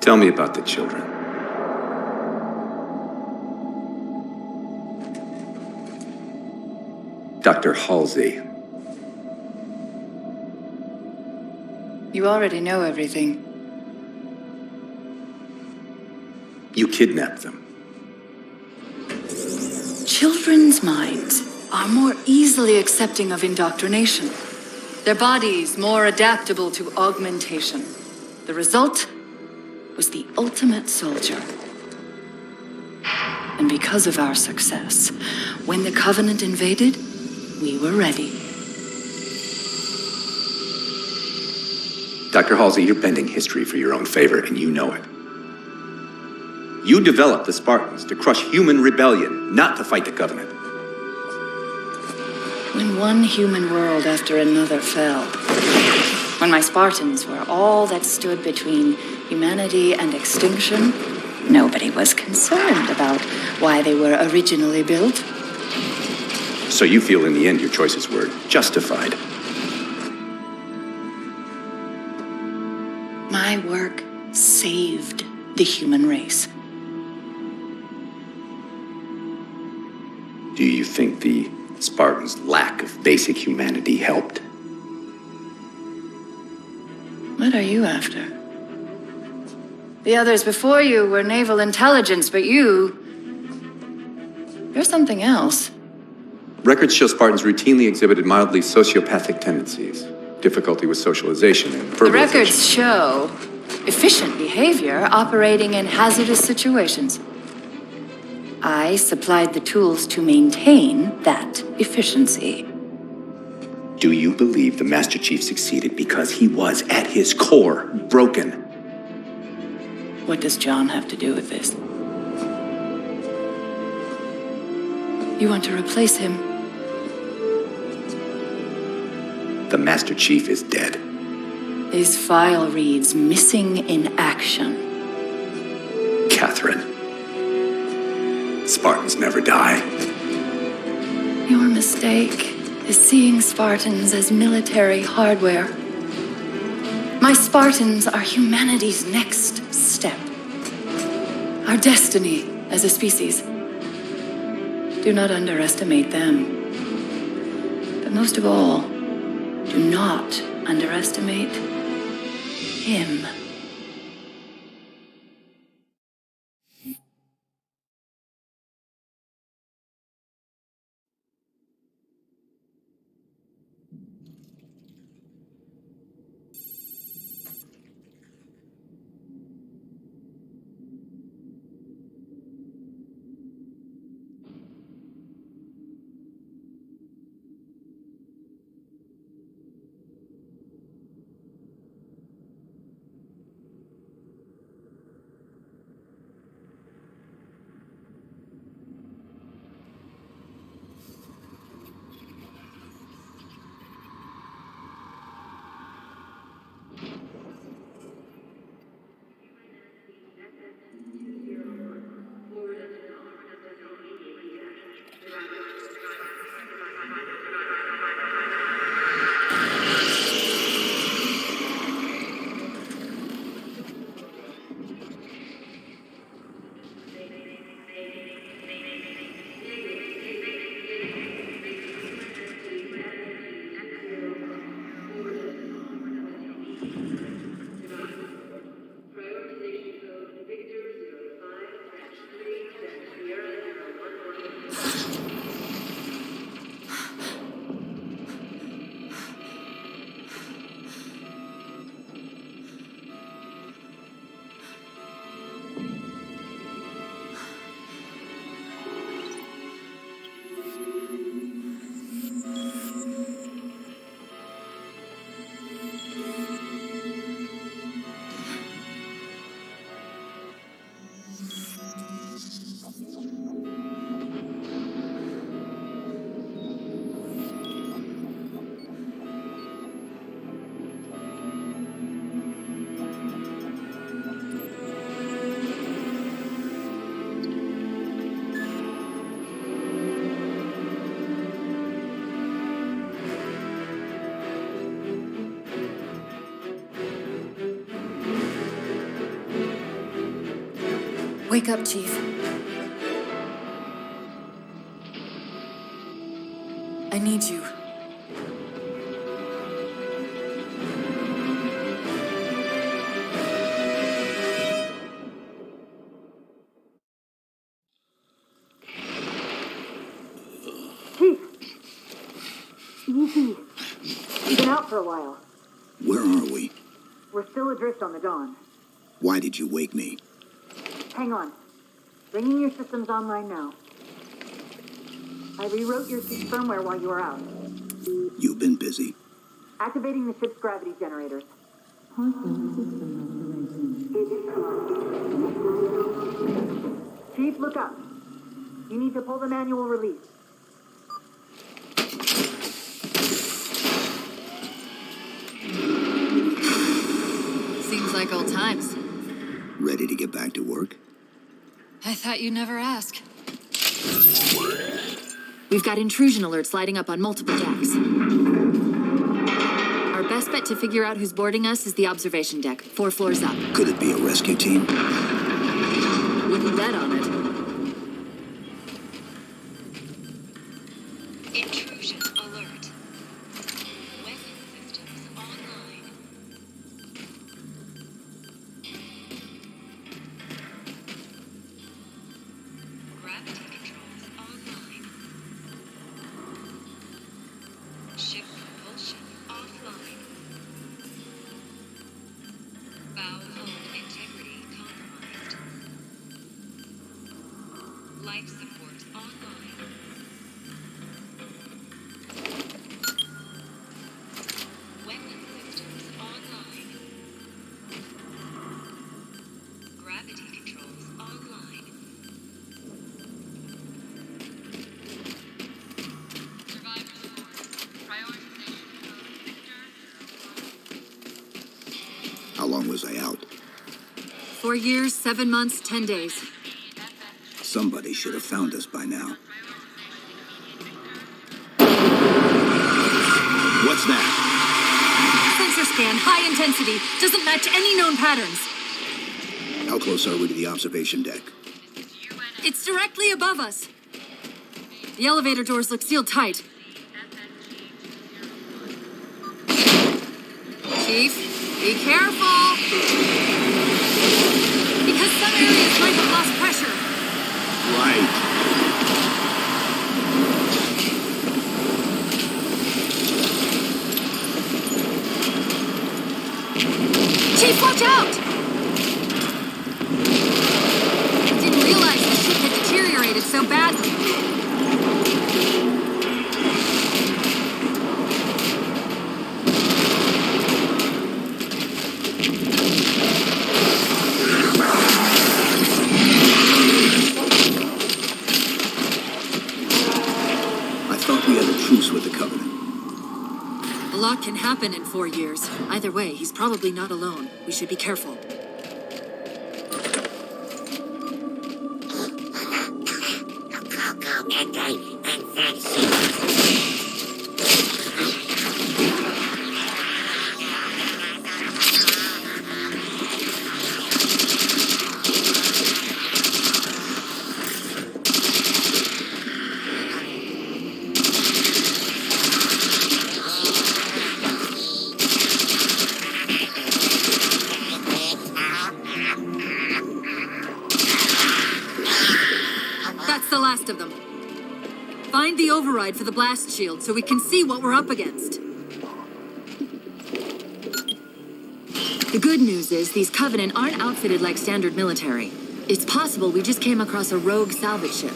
Tell me about the children. Dr. Halsey. You already know everything. You kidnapped them. Children's minds are more easily accepting of indoctrination. Their bodies more adaptable to augmentation. The result was the ultimate soldier. And because of our success, when the Covenant invaded, we were ready. Dr. Halsey, you're bending history for your own favor, and you know it. You developed the Spartans to crush human rebellion, not to fight the Covenant. When one human world after another fell, when my Spartans were all that stood between humanity and extinction, nobody was concerned about why they were originally built. So you feel in the end your choices were justified? My work saved the human race. Do you think the Spartans' lack of basic humanity helped? What are you after? The others before you were naval intelligence, but you're something else. Records show Spartans routinely exhibited mildly sociopathic tendencies, difficulty with socialization and verbalization. The records show efficient behavior operating in hazardous situations. I supplied the tools to maintain that efficiency. Do you believe the Master Chief succeeded because he was, at his core, broken? What does John have to do with this? You want to replace him? The Master Chief is dead. His file reads missing in action. Catherine. Spartans never die. Your mistake is seeing Spartans as military hardware. My Spartans are humanity's next step. Our destiny as a species. Do not underestimate them. But most of all, do not underestimate him. Wake up, Chief. I need you. Chief! Easy. You've been out for a while. Where are we? We're still adrift on the Dawn. Why did you wake me? Hang on. Bringing your systems online now. I rewrote your ship's firmware while you were out. You've been busy. Activating the ship's gravity generators. Chief, look up. You need to pull the manual release. Seems like old times. Ready to get back to work? I thought you'd never ask. We've got intrusion alerts lighting up on multiple decks. Our best bet to figure out who's boarding us is the observation deck, 4 floors up. Could it be a rescue team? Wouldn't bet on it. Intrusion alert. Weapon systems online. Gravity controls online. Ship propulsion offline. Bow hull integrity compromised. Life support online. Weapon systems online. Gravity controls online. Survivors aboard. Prioritization code Victor 01. How long was I out? 4 years, 7 months, 10 days. Somebody should have found us by now. What's that? Sensor scan, high intensity, doesn't match any known patterns. How close are we to the observation deck? It's directly above us. The elevator doors look sealed tight. Chief, be careful. Because some areas might have lost pressure. Right. Chief, watch out! I didn't realize the ship had deteriorated so badly. I thought we had a truce with the Covenant. A lot can happen in 4 years. Either way, he's probably not alone. We should be careful. That's the last of them. Find the override for the blast shield so we can see what we're up against. The good news is these Covenant aren't outfitted like standard military. It's possible we just came across a rogue salvage ship.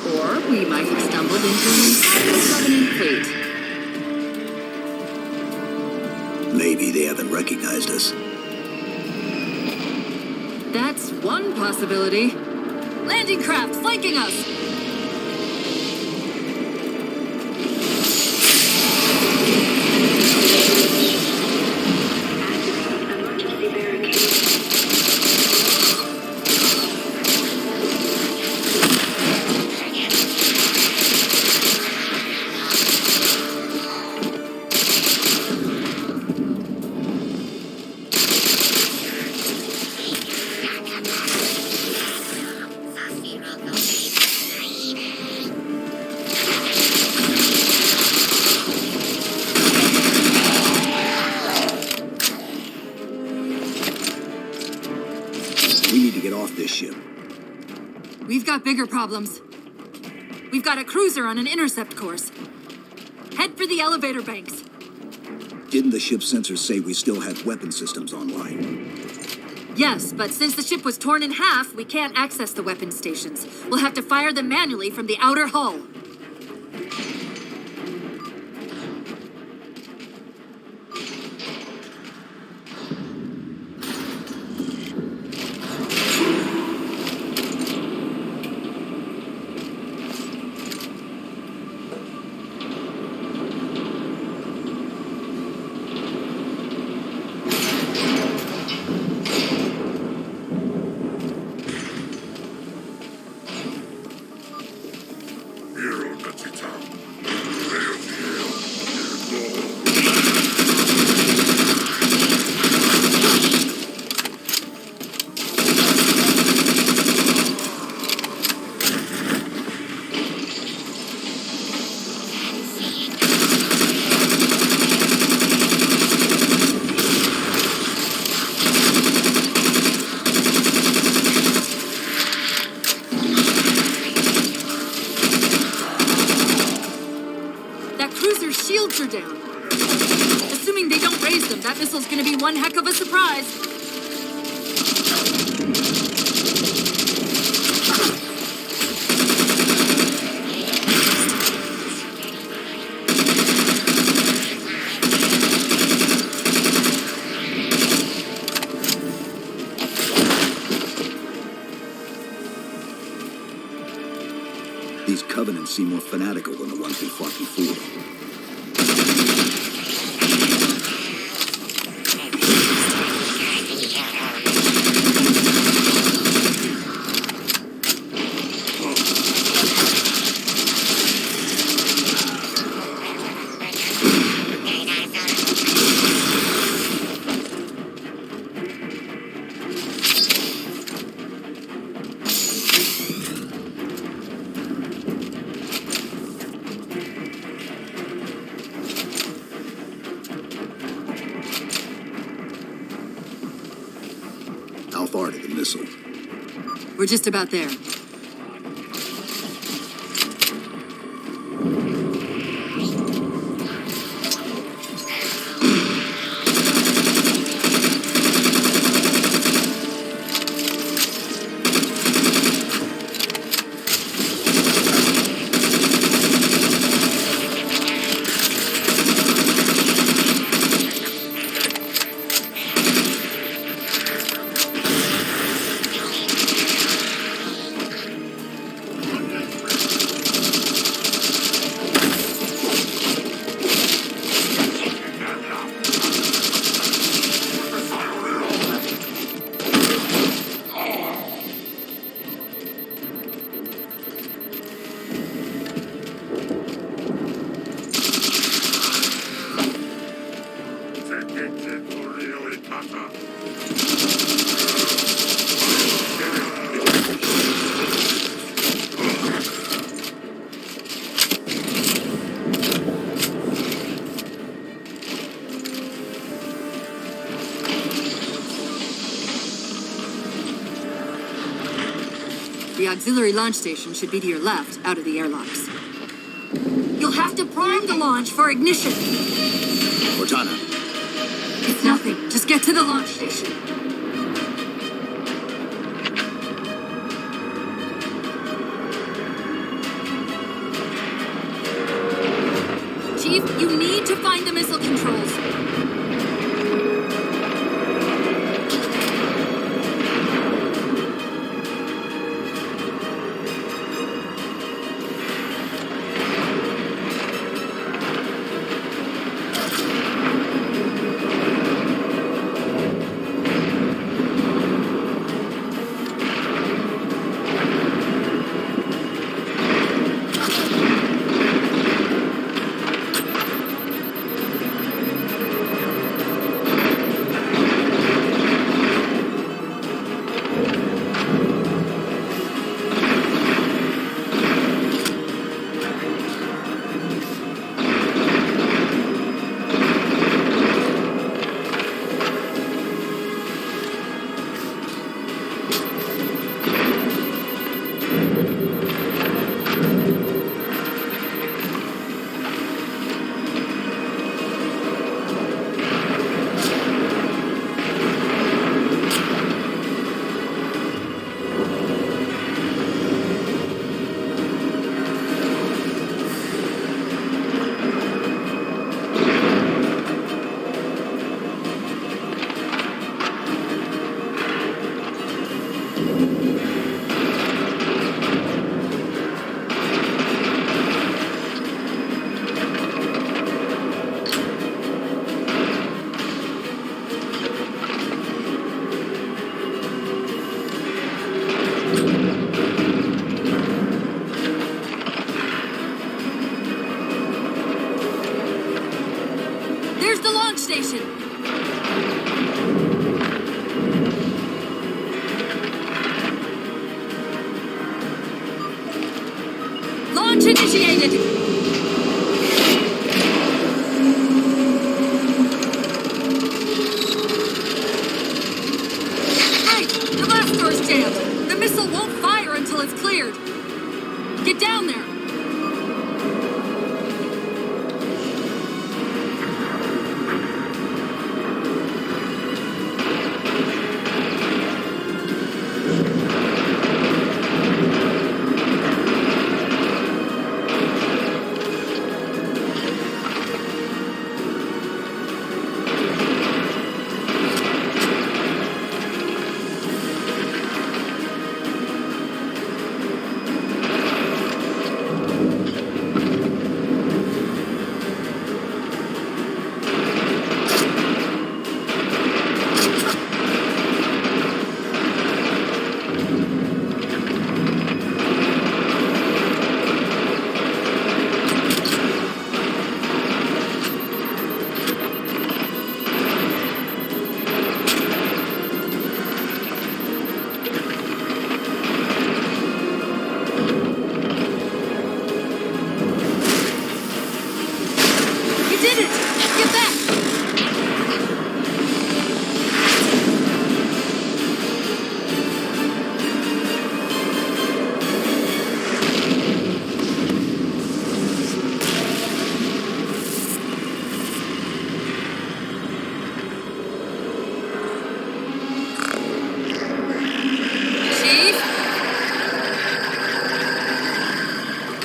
Or we might have stumbled into an entire Covenant fleet. Maybe they haven't recognized us. That's one possibility. Landing craft flanking us! got bigger problems. We've got a cruiser on an intercept course. Head for the elevator banks. Didn't the ship's sensors say we still had weapon systems online? Yes, but since the ship was torn in half, we can't access the weapon stations. We'll have to fire them manually from the outer hull. Shields are down. Assuming they don't raise them, that missile's gonna be one heck of a surprise. These Covenants seem more fanatical than the ones we fought before. How far to the missile? We're just about there. The auxiliary launch station should be to your left, out of the airlocks. You'll have to prime the launch for ignition. Cortana, It's nothing. Just get to the launch station. Chief, you need to find the missile controls. launch station! Launch initiated! Hey! The blast door's jammed! The missile won't fire until it's cleared! Get down there!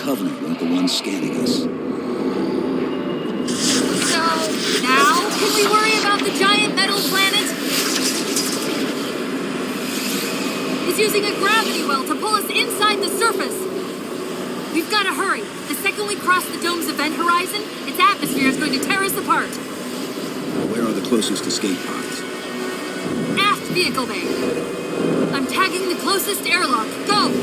Covenant weren't the ones scanning us. So, now can we worry about the giant metal planet? It's using a gravity well to pull us inside the surface. We've got to hurry. The second we cross the dome's event horizon, its atmosphere is going to tear us apart. Where are the closest escape pods? Aft vehicle bay. I'm tagging the closest airlock. Go!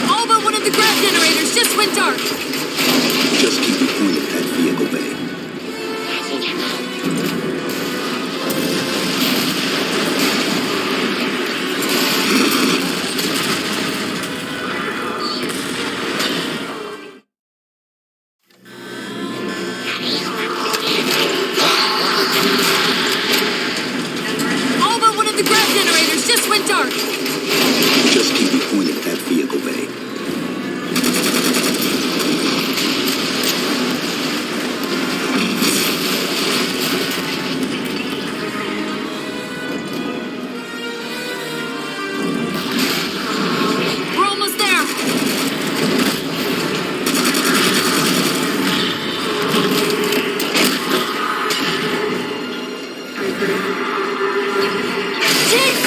All but one of the grav generators just went dark. Just keep it pointed at vehicle bay. All but one of the grav generators just went dark. Just keep it pointed at vehicle bay. We're almost there. Chief!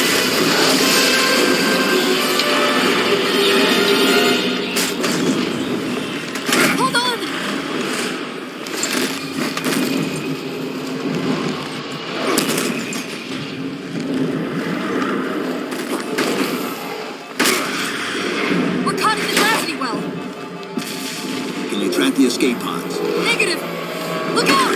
Hold on! We're caught in the gravity well. Can you track the escape pods? Negative. Look out!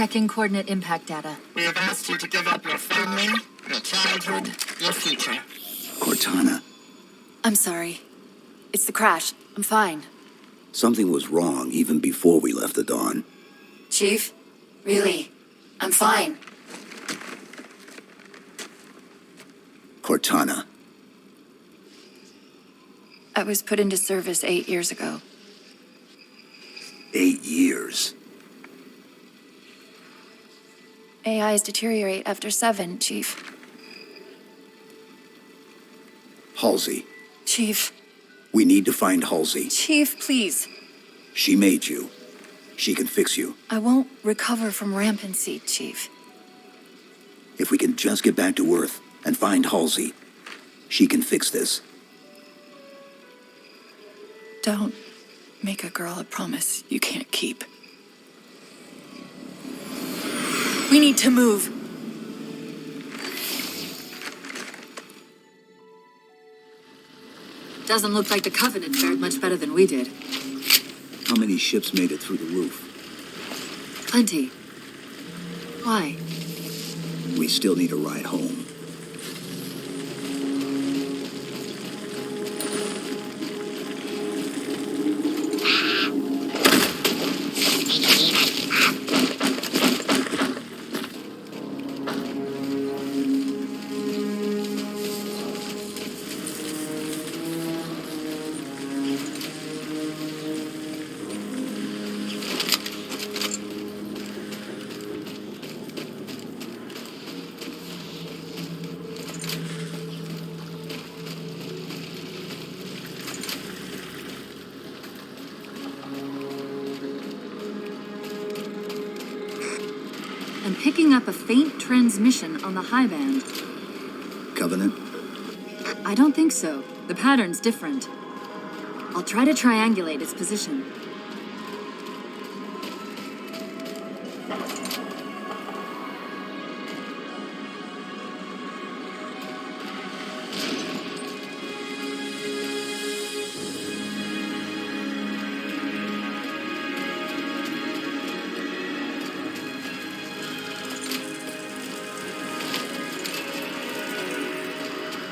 Checking coordinate impact data. We have asked you to give up your family, your childhood, your future. Cortana, I'm sorry. It's the crash. I'm fine. something was wrong even before we left the Dawn. Chief? Really? I'm fine. Cortana, I was put into service 8 years ago. 8 years. AIs deteriorate after 7, Chief. Halsey, Chief. we need to find Halsey. Chief, please. She made you. She can fix you. I won't recover from rampancy, Chief. If we can just get back to Earth and find Halsey, she can fix this. Don't make a girl a promise you can't keep. We need to move. Doesn't look like the Covenant fared much better than we did. How many ships made it through the roof? Plenty. Why? We still need a ride home. I'm picking up a faint transmission on the high band. Covenant? I don't think so. The pattern's different. I'll try to triangulate its position.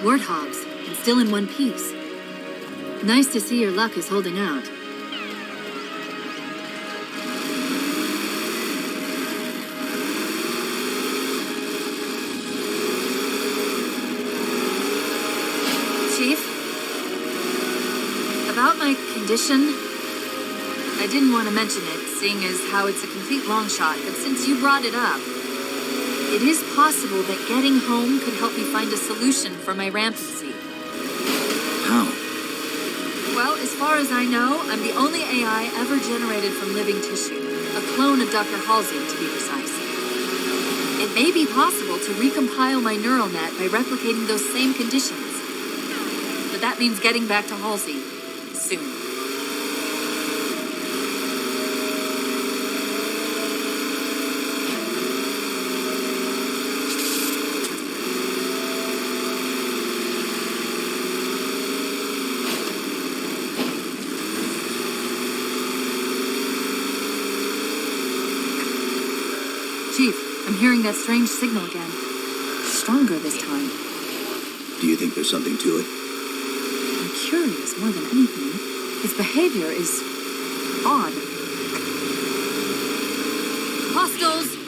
Warthogs, and still in one piece. Nice to see your luck is holding out. Chief? About my condition? I didn't want to mention it, seeing as how it's a complete long shot, but since you brought it up, it is possible that getting home could help me find a solution for my rampancy. How? Well, as far as I know, I'm the only AI ever generated from living tissue. A clone of Dr. Halsey, to be precise. It may be possible to recompile my neural net by replicating those same conditions. But that means getting back to Halsey soon. Chief, I'm hearing that strange signal again. Stronger this time. Do you think there's something to it? I'm curious more than anything. Its behavior is odd. Hostiles!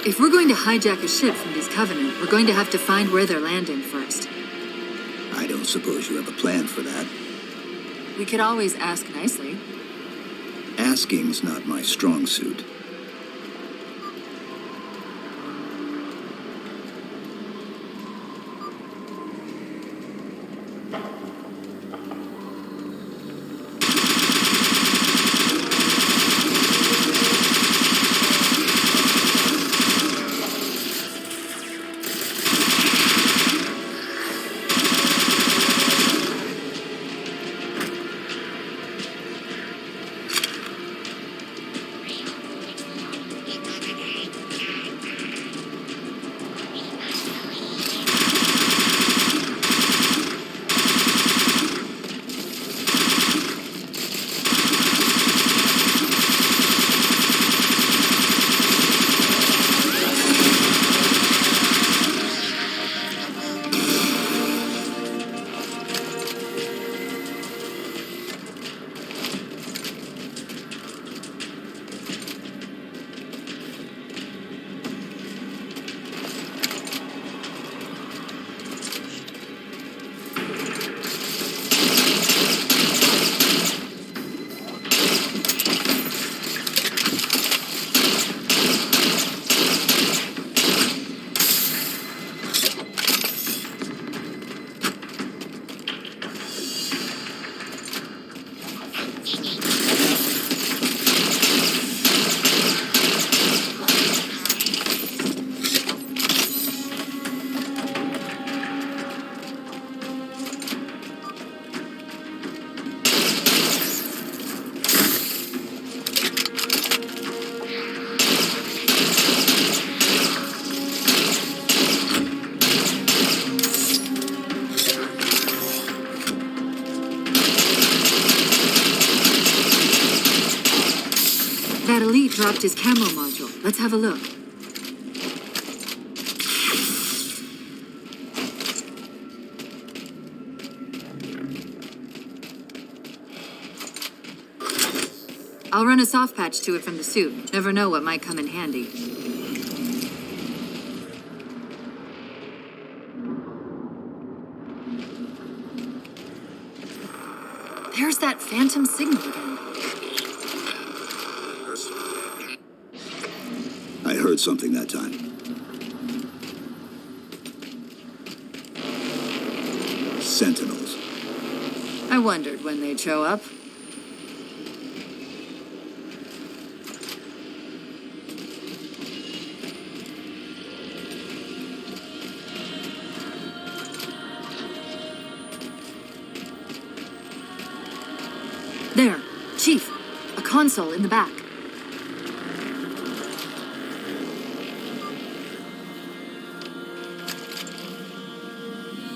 If we're going to hijack a ship from these Covenant, we're going to have to find where they're landing first. I don't suppose you have a plan for that. We could always ask nicely. Asking's not my strong suit. That elite dropped his camo module. Let's have a look. I'll run a soft patch to it from the suit. Never know what might come in handy. There's that phantom signal again. I heard something that time. Sentinels. I wondered when they'd show up. There, Chief. A console in the back.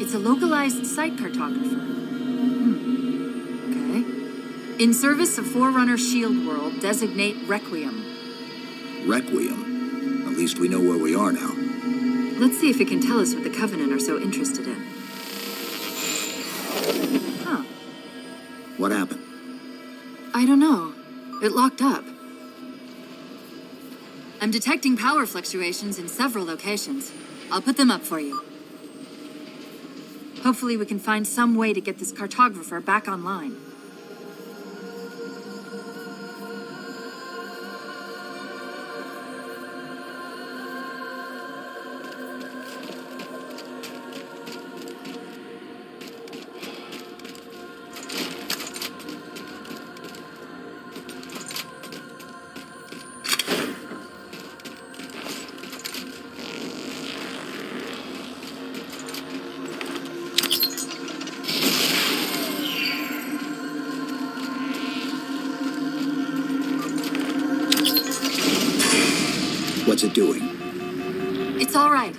It's a localized site cartographer. Okay. In service of Forerunner Shield World, designate Requiem. Requiem. At least we know where we are now. Let's see if it can tell us what the Covenant are so interested in. Huh. What happened? I don't know. It locked up. I'm detecting power fluctuations in several locations. I'll put them up for you. Hopefully we can find some way to get this cartographer back online. What's it doing? It's all right.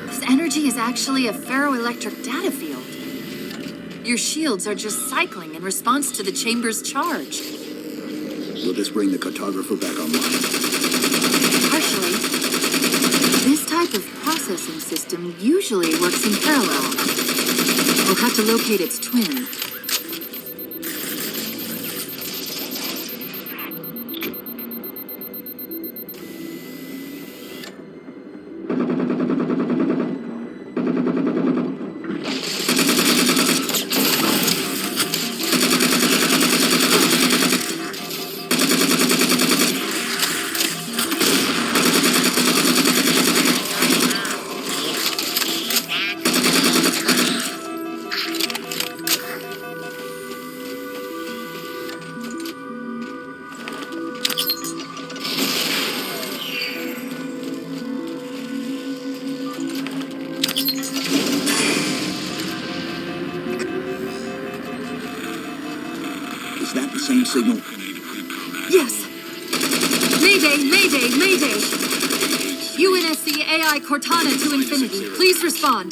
This energy is actually a ferroelectric data field. Your shields are just cycling in response to the chamber's charge. Will this bring the cartographer back online? Partially. This type of processing system usually works in parallel. We'll have to locate its twin. Is that the same signal? Yes! Mayday, Mayday, Mayday! UNSC AI Cortana to Infinity. Please respond.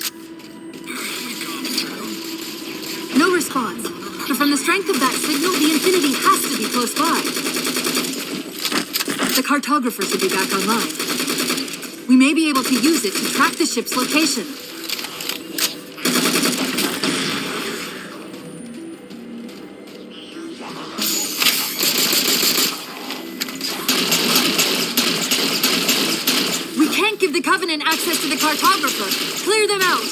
No response. But from the strength of that signal, the Infinity has to be close by. The cartographer should be back online. We may be able to use it to track the ship's location. We can't give the Covenant access to the cartographer. Clear them out.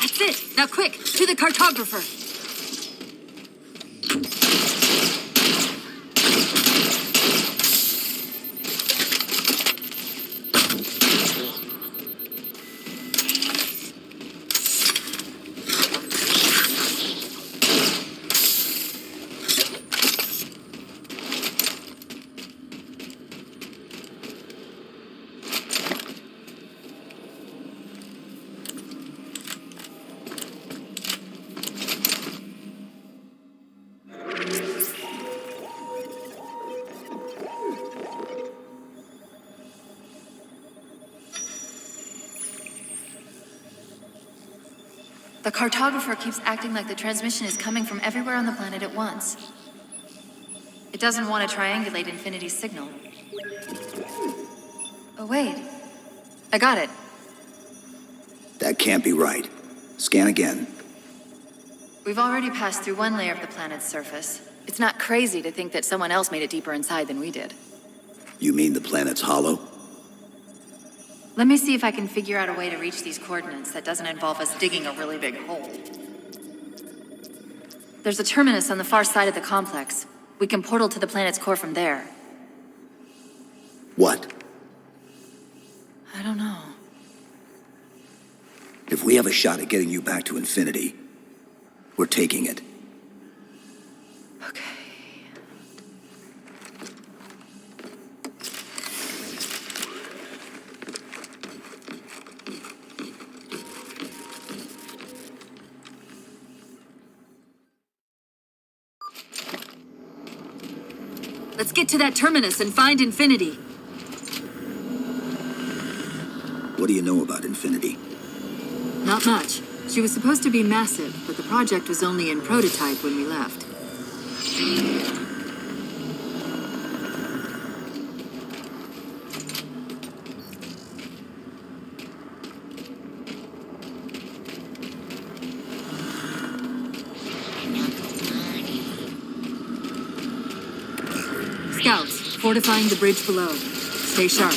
That's it. Now quick, to the cartographer. The cartographer keeps acting like the transmission is coming from everywhere on the planet at once. It doesn't want to triangulate Infinity's signal. Oh, wait. I got it. That can't be right. Scan again. We've already passed through one layer of the planet's surface. It's not crazy to think that someone else made it deeper inside than we did. You mean the planet's hollow? Let me see if I can figure out a way to reach these coordinates that doesn't involve us digging a really big hole. There's a terminus on the far side of the complex. We can portal to the planet's core from there. What? I don't know. If we have a shot at getting you back to Infinity, we're taking it. Okay. Let's get to that terminus and find Infinity. What do you know about Infinity? Not much. She was supposed to be massive, but the project was only in prototype when we left. Scouts, fortifying the bridge below. Stay sharp.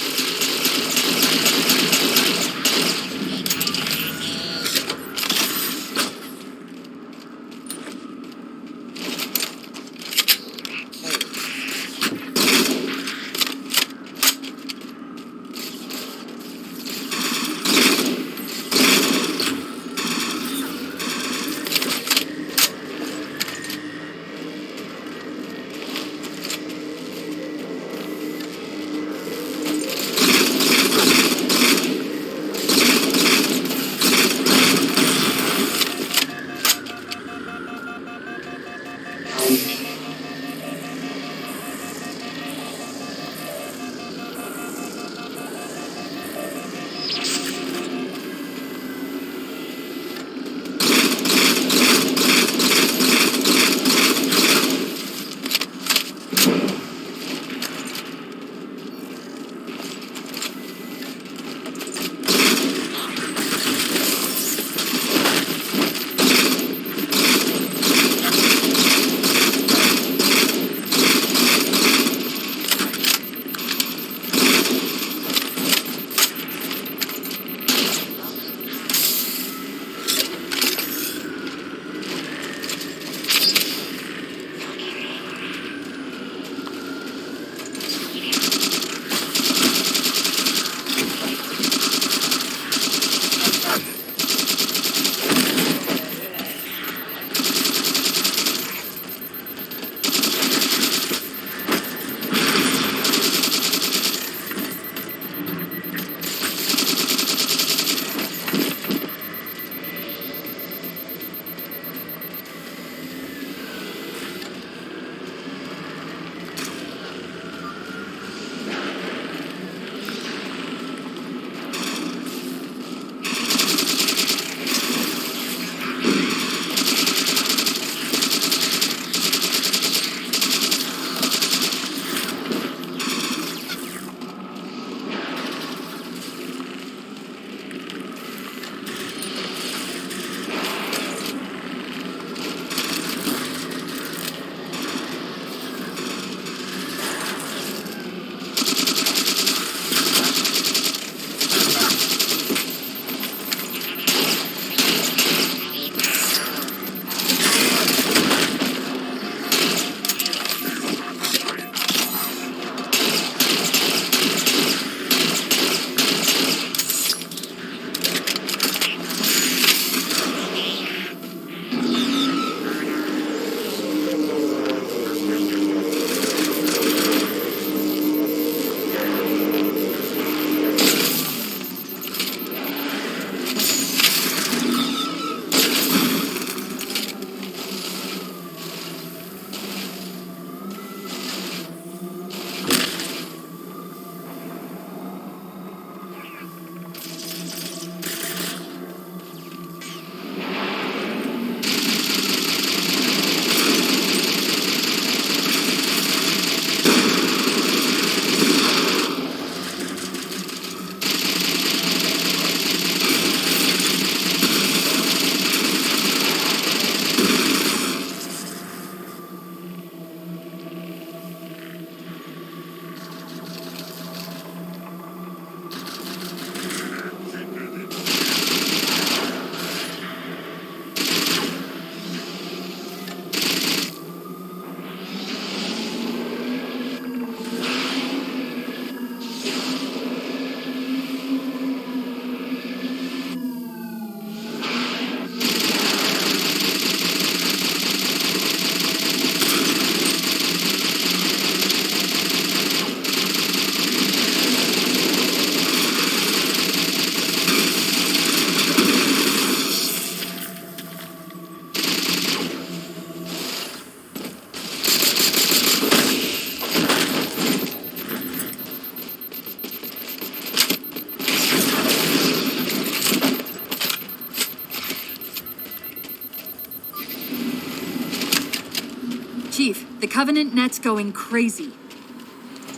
The Covenant net's going crazy.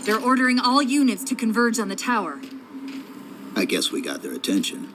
They're ordering all units to converge on the tower. I guess we got their attention.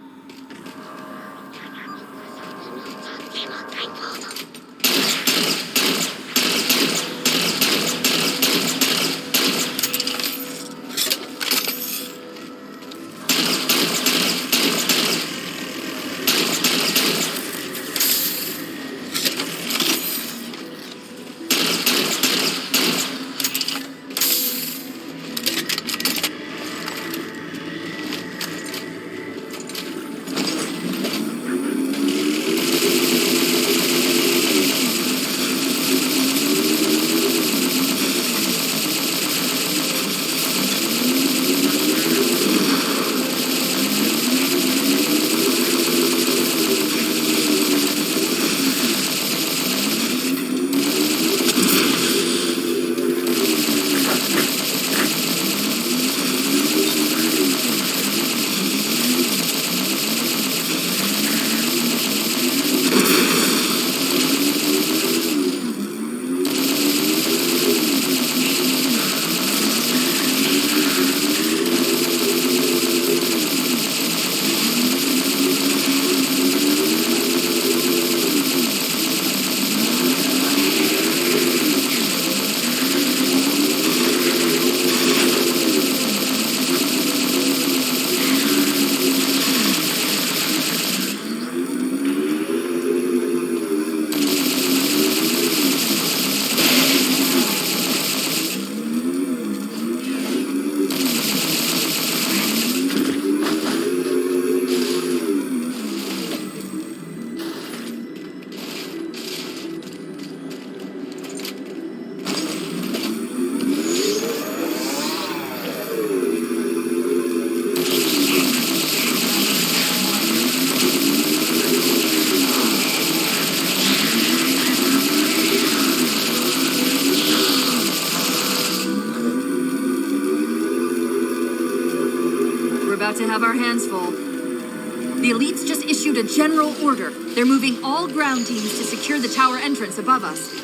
About to have our hands full. The elites just issued a general order. They're moving all ground teams to secure the tower entrance above us.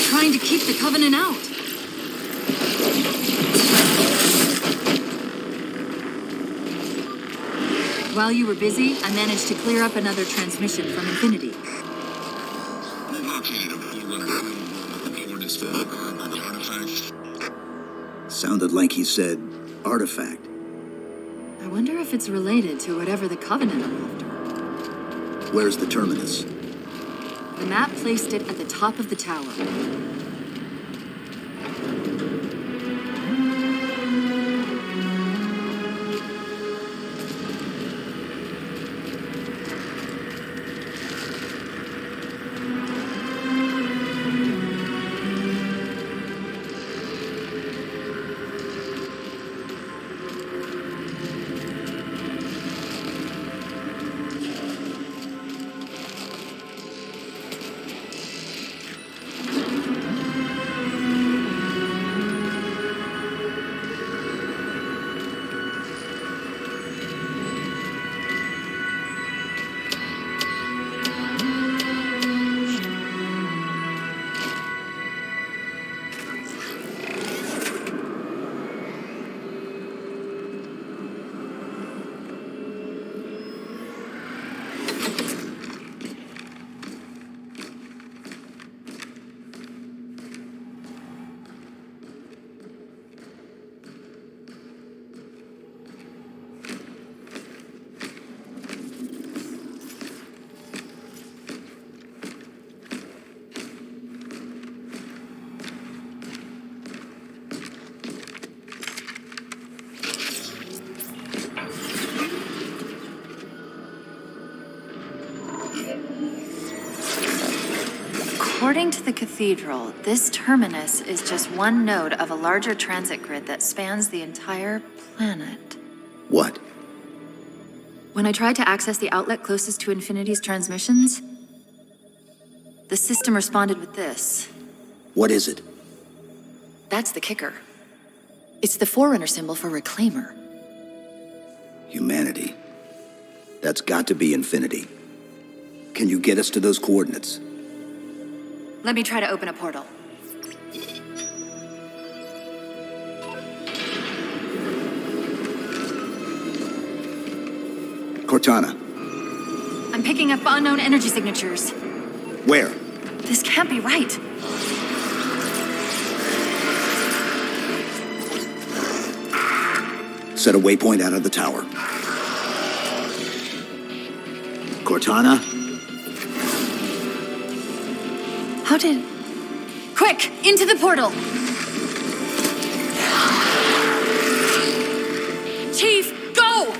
Trying to keep the Covenant out. While you were busy, I managed to clear up another transmission from Infinity. Sounded like he said artifact. I wonder if it's related to whatever the Covenant are after. Where's the terminus? The map placed it at the top of the tower. According to the cathedral, this terminus is just one node of a larger transit grid that spans the entire planet. What? When I tried to access the outlet closest to Infinity's transmissions, the system responded with this. What is it? That's the kicker. It's the Forerunner symbol for Reclaimer. Humanity. That's got to be Infinity. Can you get us to those coordinates? Let me try to open a portal. Cortana, I'm picking up unknown energy signatures. where? This can't be right. Set a waypoint out of the tower. Cortana? How did... Quick! Into the portal! Chief, go!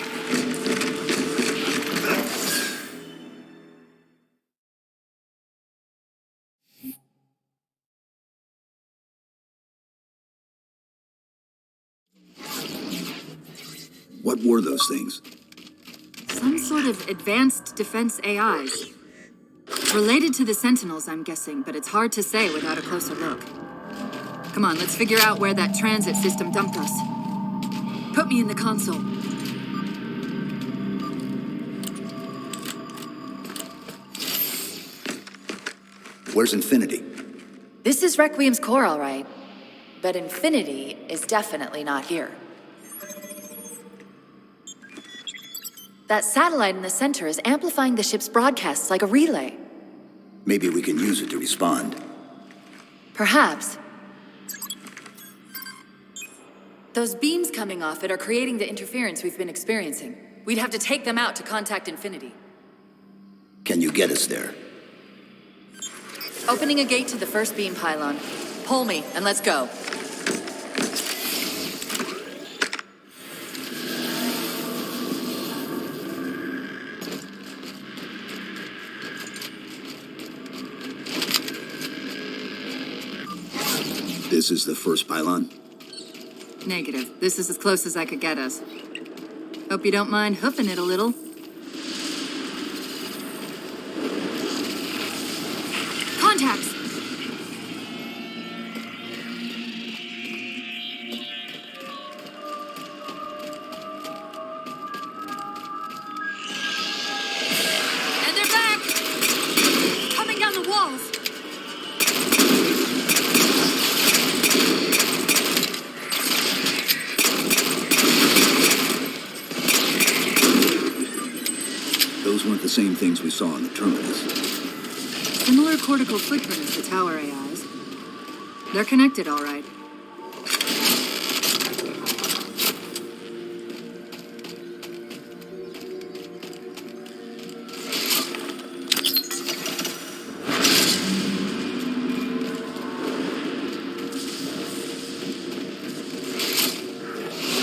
What were those things? Some sort of advanced defense AIs. Related to the Sentinels, I'm guessing, but it's hard to say without a closer look. Come on, let's figure out where that transit system dumped us. Put me in the console. Where's Infinity? This is Requiem's core, all right. But Infinity is definitely not here. That satellite in the center is amplifying the ship's broadcasts like a relay. Maybe we can use it to respond. Perhaps. Those beams coming off it are creating the interference we've been experiencing. We'd have to take them out to contact Infinity. Can you get us there? Opening a gate to the first beam pylon. Pull me, and let's go. This is the first pylon? Negative. This is as close as I could get us. Hope you don't mind hoofing it a little. Contacts! And they're back! Coming down the walls! Those weren't the same things we saw in the terminus. Similar cortical footprint as the tower AIs. They're connected, all right.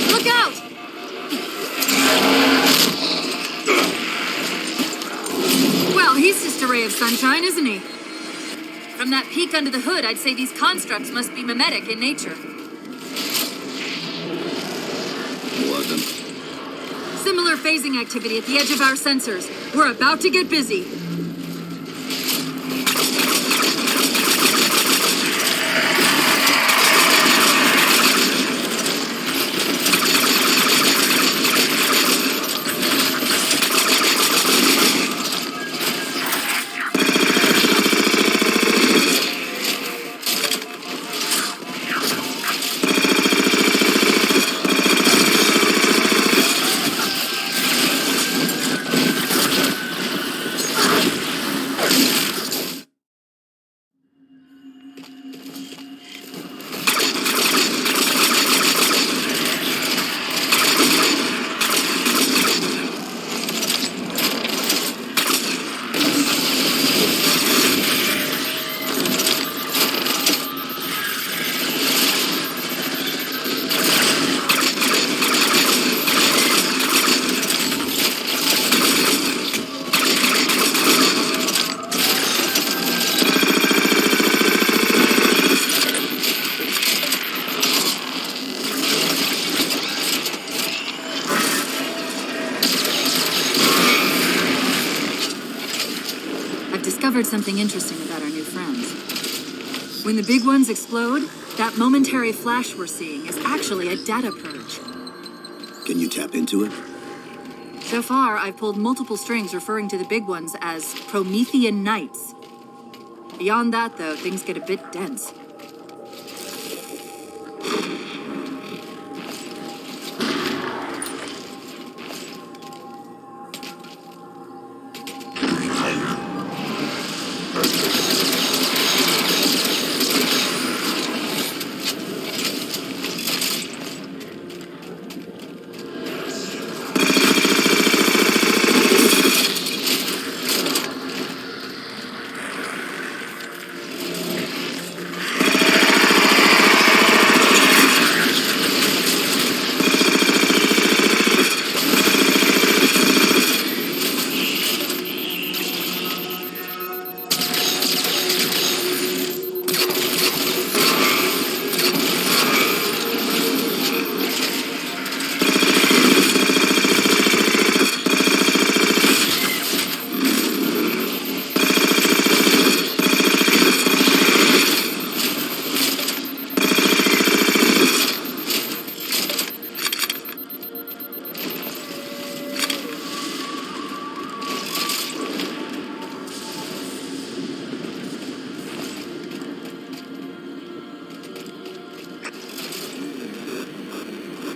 Look out! Well, he's just a ray of sunshine, isn't he? From that peek under the hood, I'd say these constructs must be mimetic in nature. Wasn't. Similar phasing activity at the edge of our sensors. We're about to get busy. discovered something interesting about our new friends. When the big ones explode, that momentary flash we're seeing is actually a data purge. Can you tap into it? So far, I've pulled multiple strings referring to the big ones as Promethean Knights. Beyond that, though, things get a bit dense.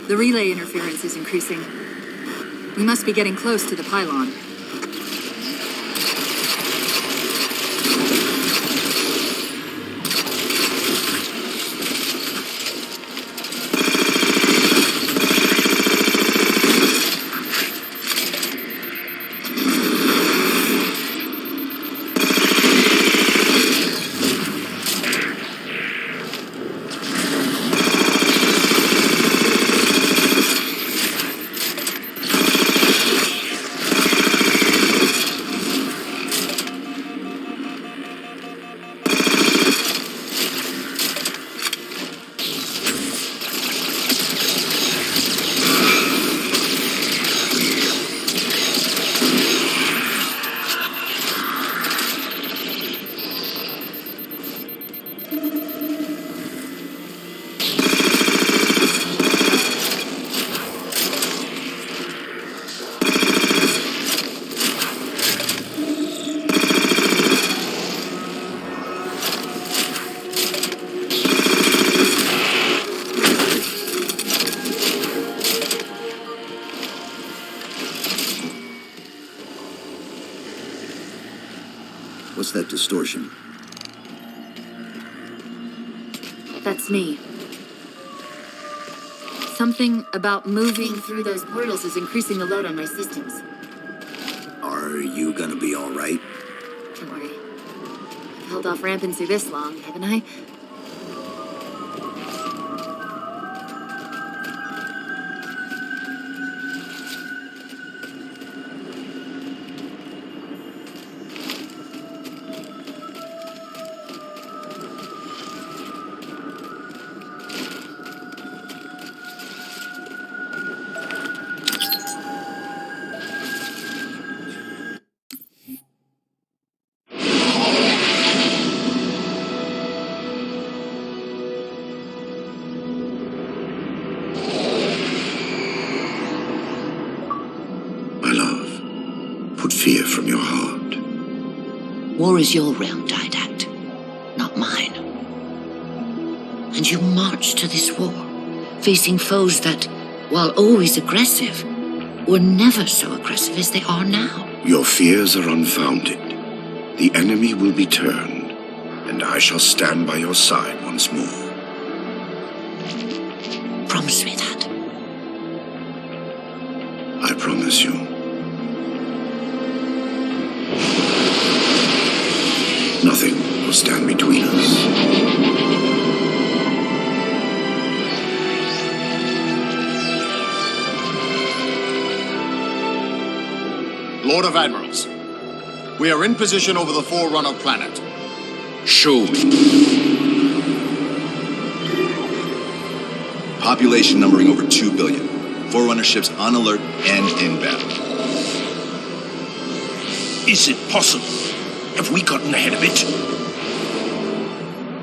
The relay interference is increasing. We must be getting close to the pylon. What's that distortion? That's me. Something about moving through those portals is increasing the load on my systems. Are you gonna be all right? Don't worry. I've held off rampancy this long, haven't I? Fear from your heart. War is your realm, Didact, not mine. And you marched to this war, facing foes that, while always aggressive, were never so aggressive as they are now. Your fears are unfounded. The enemy will be turned, and I shall stand by your side once more. Promise me that. I promise you. Nothing will stand between us. Lord of Admirals, we are in position over the Forerunner planet. Show me. Population numbering over 2 billion. Forerunner ships on alert and inbound. Is it possible? Have we gotten ahead of it?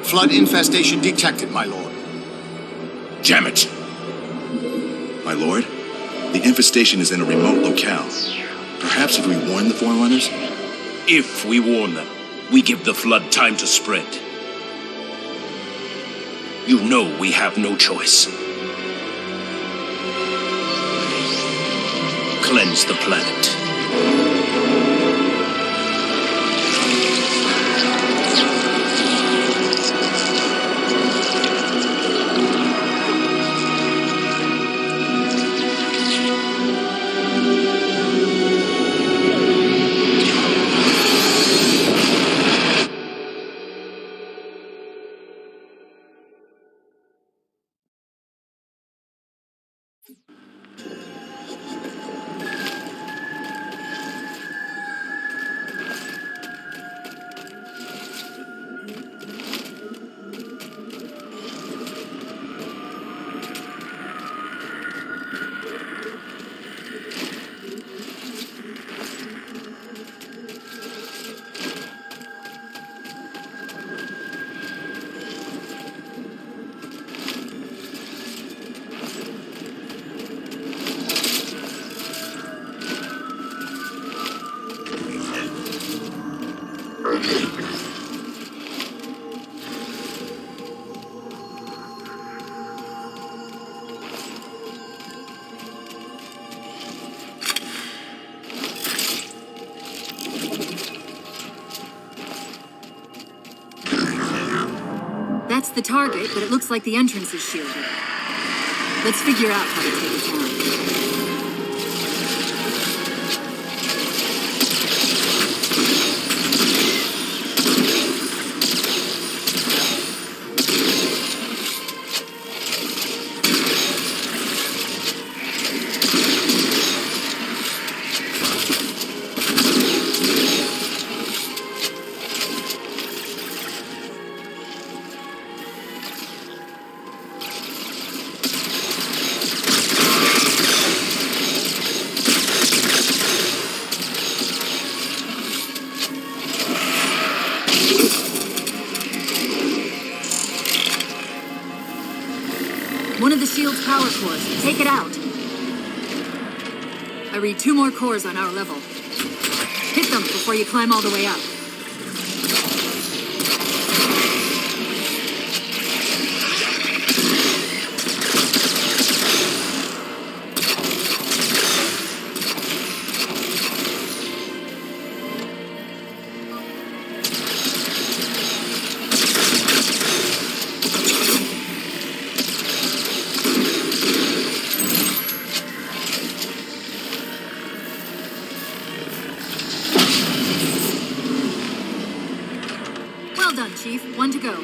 Flood infestation detected, my lord. Damn it! My lord, the infestation is in a remote locale. Perhaps if we warn the Forerunners? If we warn them, we give the flood time to spread. You know we have no choice. Cleanse the planet. That's the target, but it looks like the entrance is shielded. Let's figure out how to take it down. One of the shield's power cores. Take it out. I read 2 more cores on our level. Hit them before you climb all the way up. Well done, Chief. 1 to go.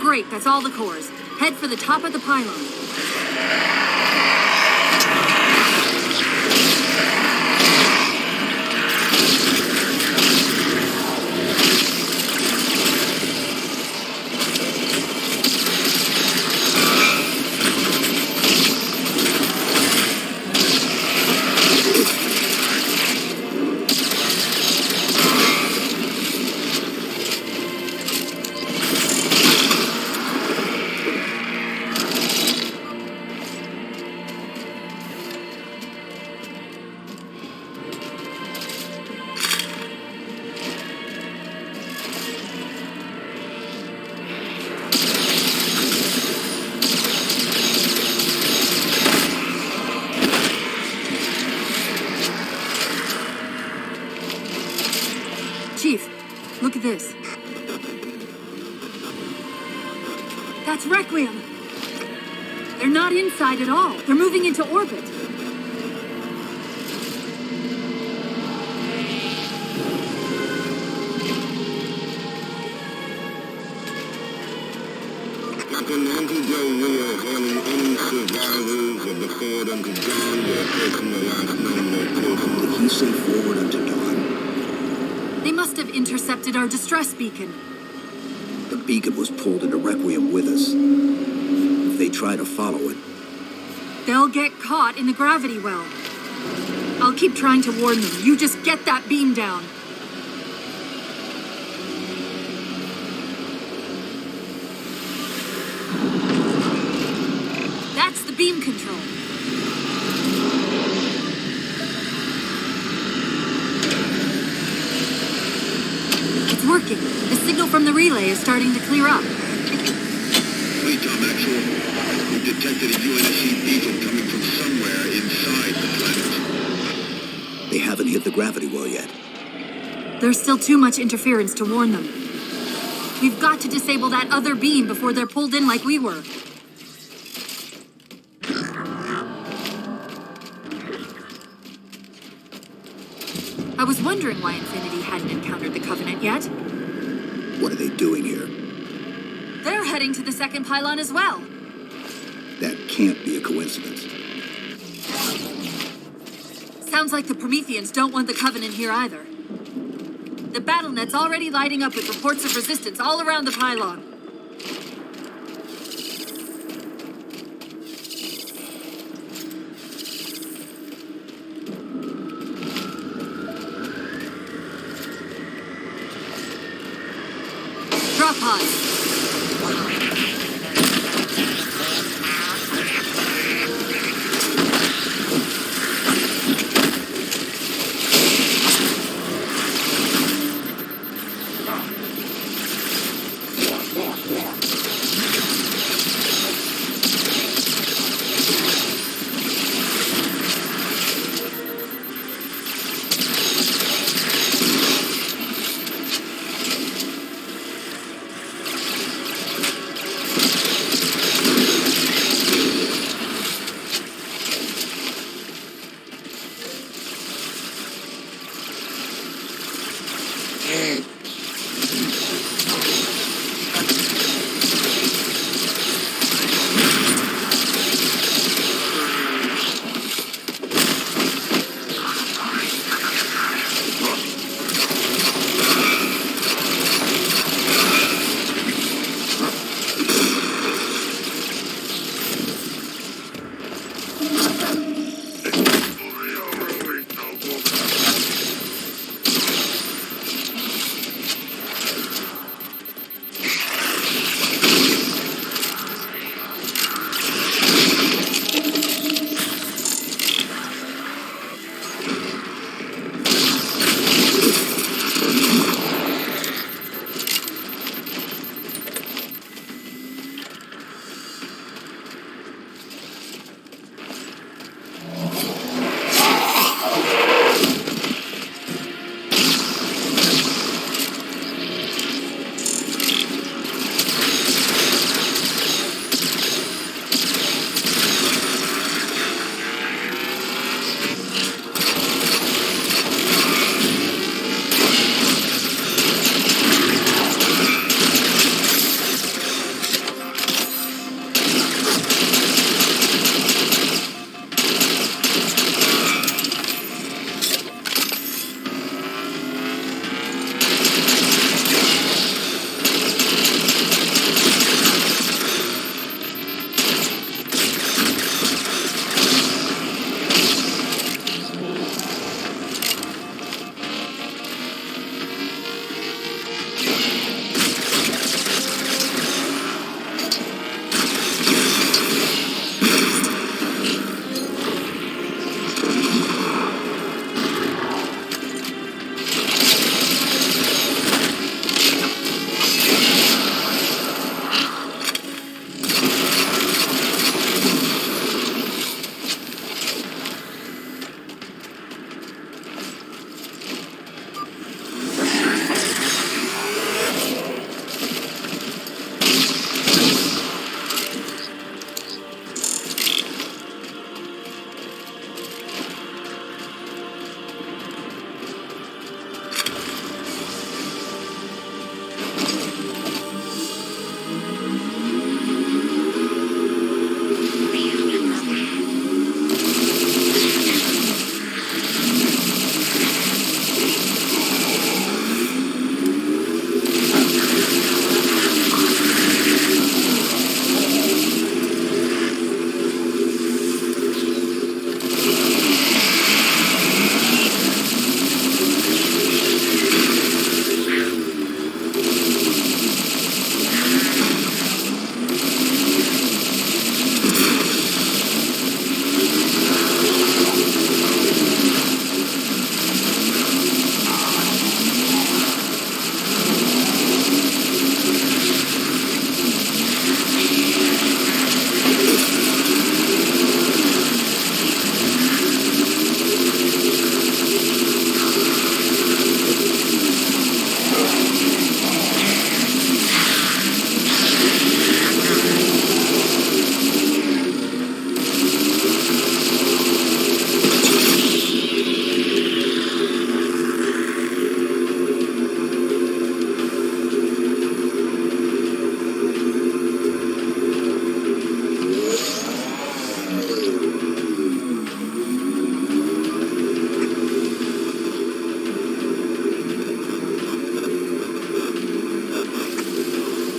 Great, that's all the cores. Head for the top of the pylon. this. That's Requiem. They're not inside at all. They're moving into orbit. Captain Andy Del Rio hailing any survivors of the Forward Unto Dawn that appeared from the last known location. Did he say forward unto dawn? They must have intercepted our distress beacon. The beacon was pulled into Requiem with us. If they try to follow it, They'll get caught in the gravity well. I'll keep trying to warn them. You just get that beam down. That's the beam control. It's working. The signal from the relay is starting to clear up. Wait, Tom, actual. We detected a UNSC beacon coming from somewhere inside the planet. they haven't hit the gravity well yet. There's still too much interference to warn them. We've got to disable that other beam before they're pulled in like we were. I was wondering why Infinity hadn't encountered the Covenant yet. What are they doing here? They're heading to the second pylon as well. That can't be a coincidence. Sounds like the Prometheans don't want the Covenant here either. The BattleNet's already lighting up with reports of resistance all around the pylon. Drop pods.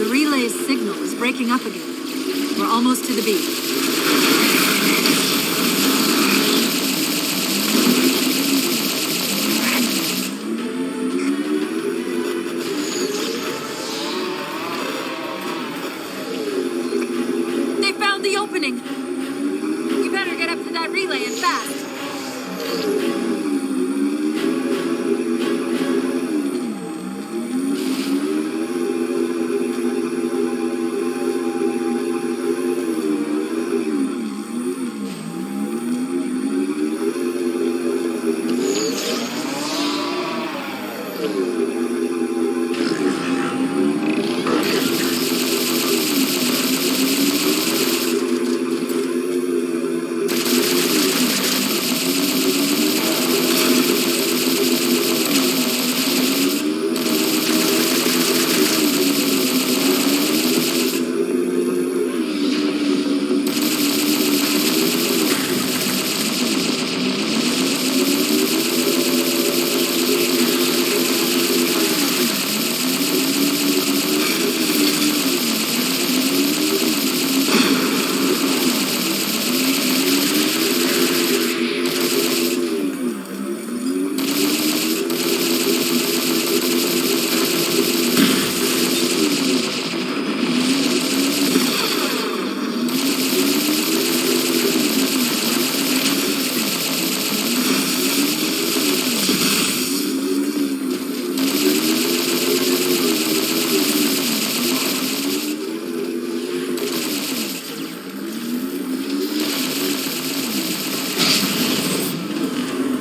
The relay's signal is breaking up again. We're almost to the beam. They found the opening! We better get up to that relay and fast.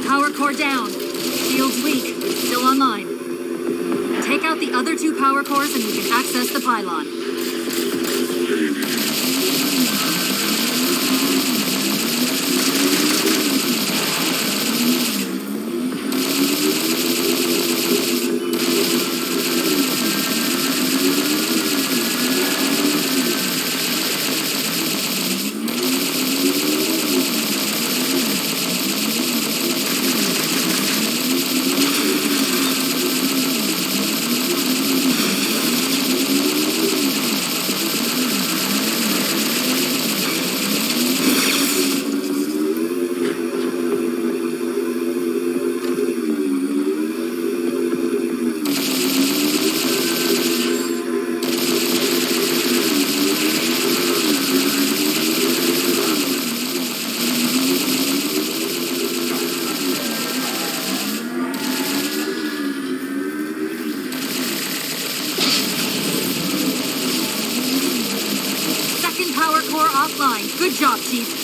Power core down. Shield's weak, but still online. Take out the other two power cores and we can access the pylon. Power core offline. Good job, Chief.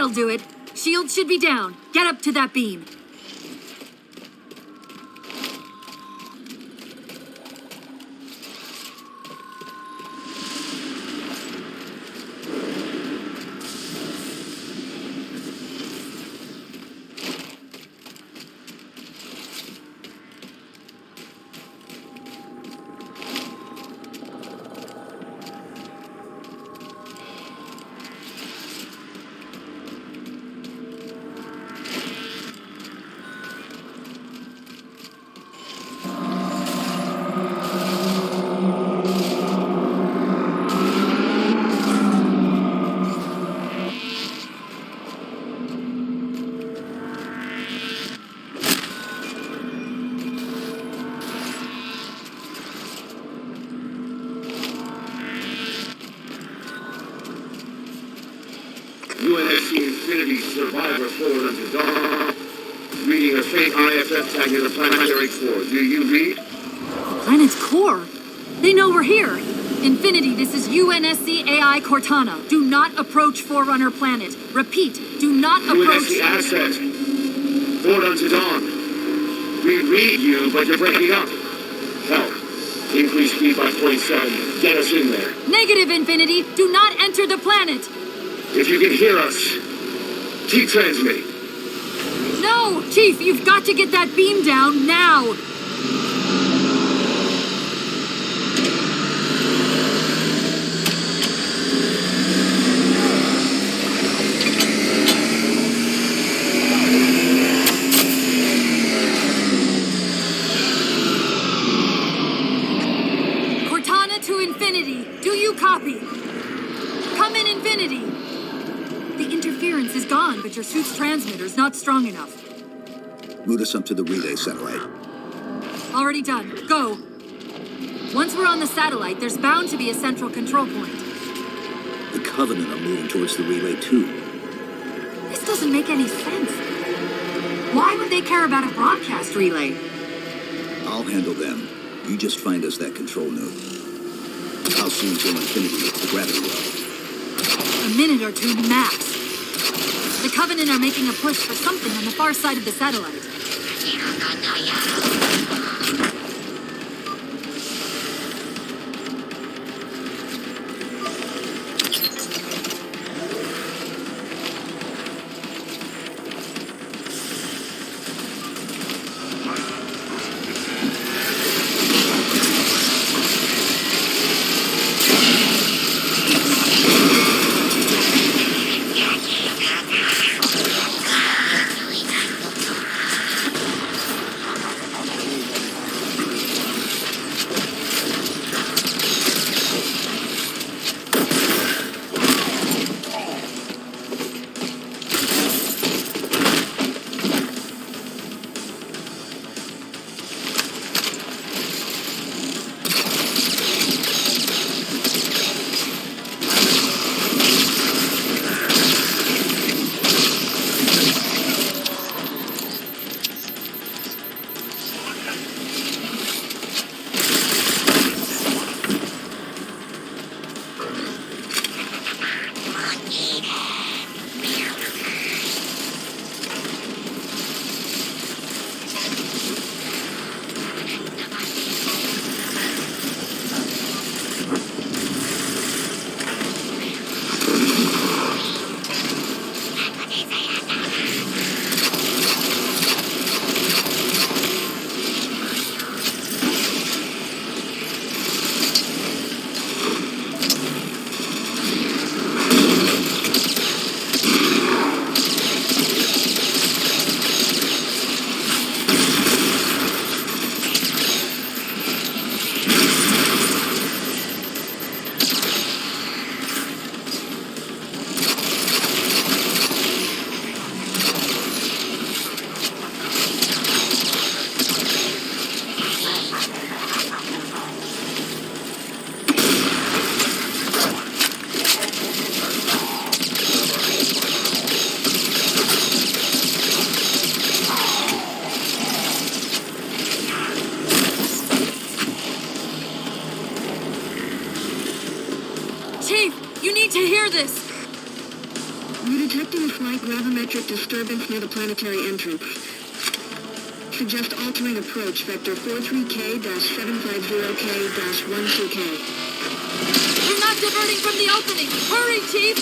That'll do it. Shield should be down. Get up to that beam. Infinity survivor forward unto dawn. Reading a faint IFF tag near the planetary core. Do you read? Planet's core? They know we're here. Infinity, this is UNSC AI Cortana. Do not approach Forerunner planet. Repeat, do not approach... UNSC asset. Forward unto dawn. We read you, but you're breaking up. Help. Increase speed by 0.7. Get us in there. Negative, Infinity. Do not enter the planet. If you can hear us, keep transmitting. No! Chief, you've got to get that beam down now! Cortana to Infinity. Do you copy? Come in, Infinity. The interference is gone, but your suit's transmitter's not strong enough. Route us up to the relay satellite. Already done. Go. Once we're on the satellite, there's bound to be a central control point. The Covenant are moving towards the relay too. This doesn't make any sense. Why would they care about a broadcast relay? I'll handle them. You just find us that control node. How soon till Infinity hits the gravity well? A minute or two max. The Covenant are making a push for something on the far side of the satellite. To hear this! We're detecting a slight gravimetric disturbance near the planetary entrance. Suggest altering approach, vector 43K-750K-12K. We're not diverting from the opening! Hurry, Chief!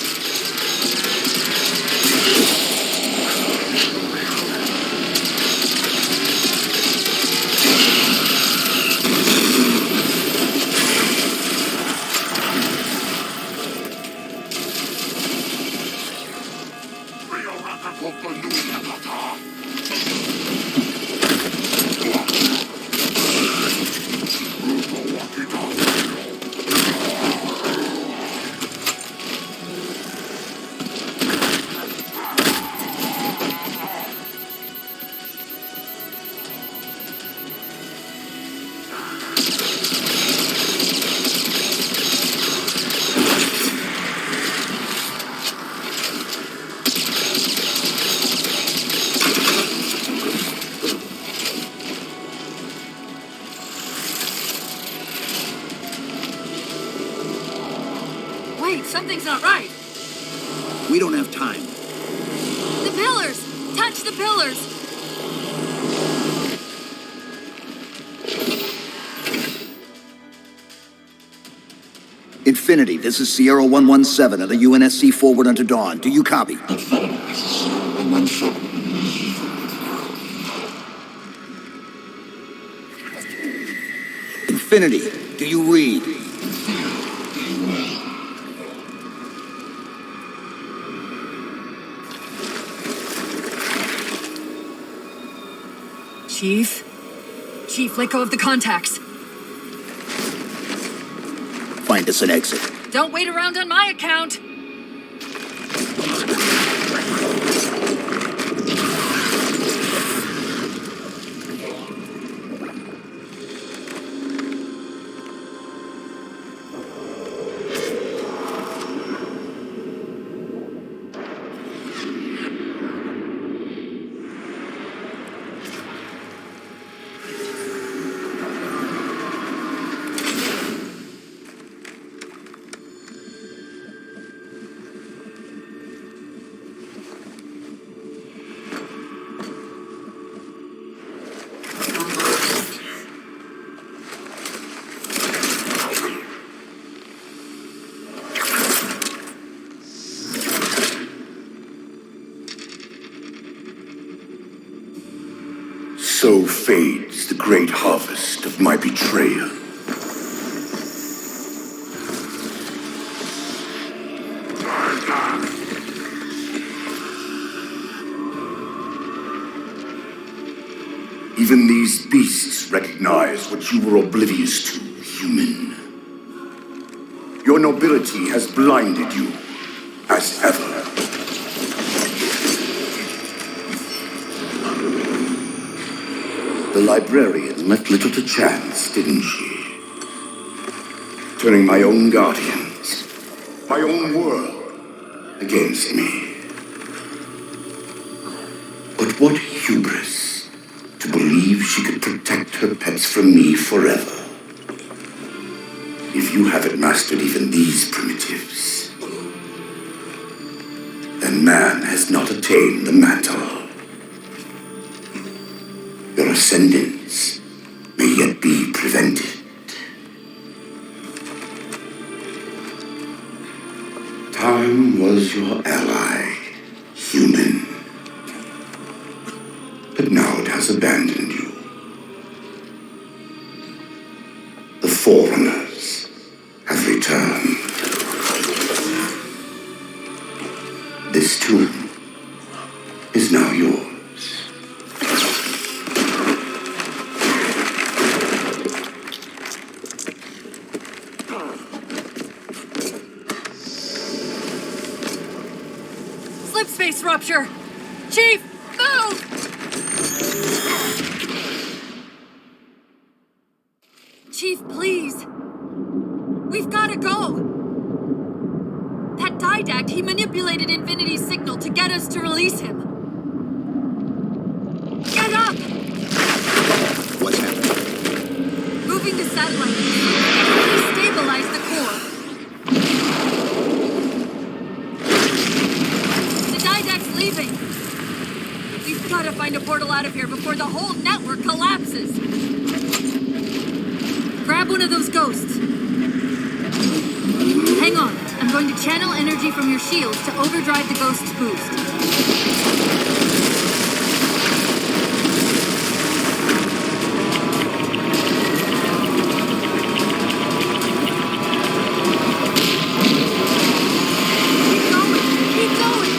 Wait, something's not right. We don't have time. The pillars! Touch the pillars! Infinity, this is Sierra 117 of the UNSC forward unto dawn. Do you copy? Infinity, do you read? Chief? Chief, let go of the contacts. Find us an exit. Don't wait around on my account. So fades the great harvest of my betrayal. Even these beasts recognize what you were oblivious to, human. Your nobility has blinded you, as ever. The librarian left little to chance, didn't she? Turning my own guardians, my own world, against me. But what hubris to believe she could protect her pets from me forever. If you haven't mastered even these primitives, then man has not attained the mantle. Your ascendance may yet be prevented. Time was your ally, human. But now it has abandoned you. The Forerunners have returned. This tomb is now yours. Slipspace rupture! Chief, move! Chief, please. We've gotta go. That Didact, he manipulated Infinity's signal to get us to release him. Get up! What's happening? Moving the satellite. Destabilize the core. The Didact's leaving. We've gotta find a portal out of here before the whole network collapses. Grab one of those ghosts. Hang on. I'm going to channel energy from your shields to overdrive the ghost's boost. Keep going!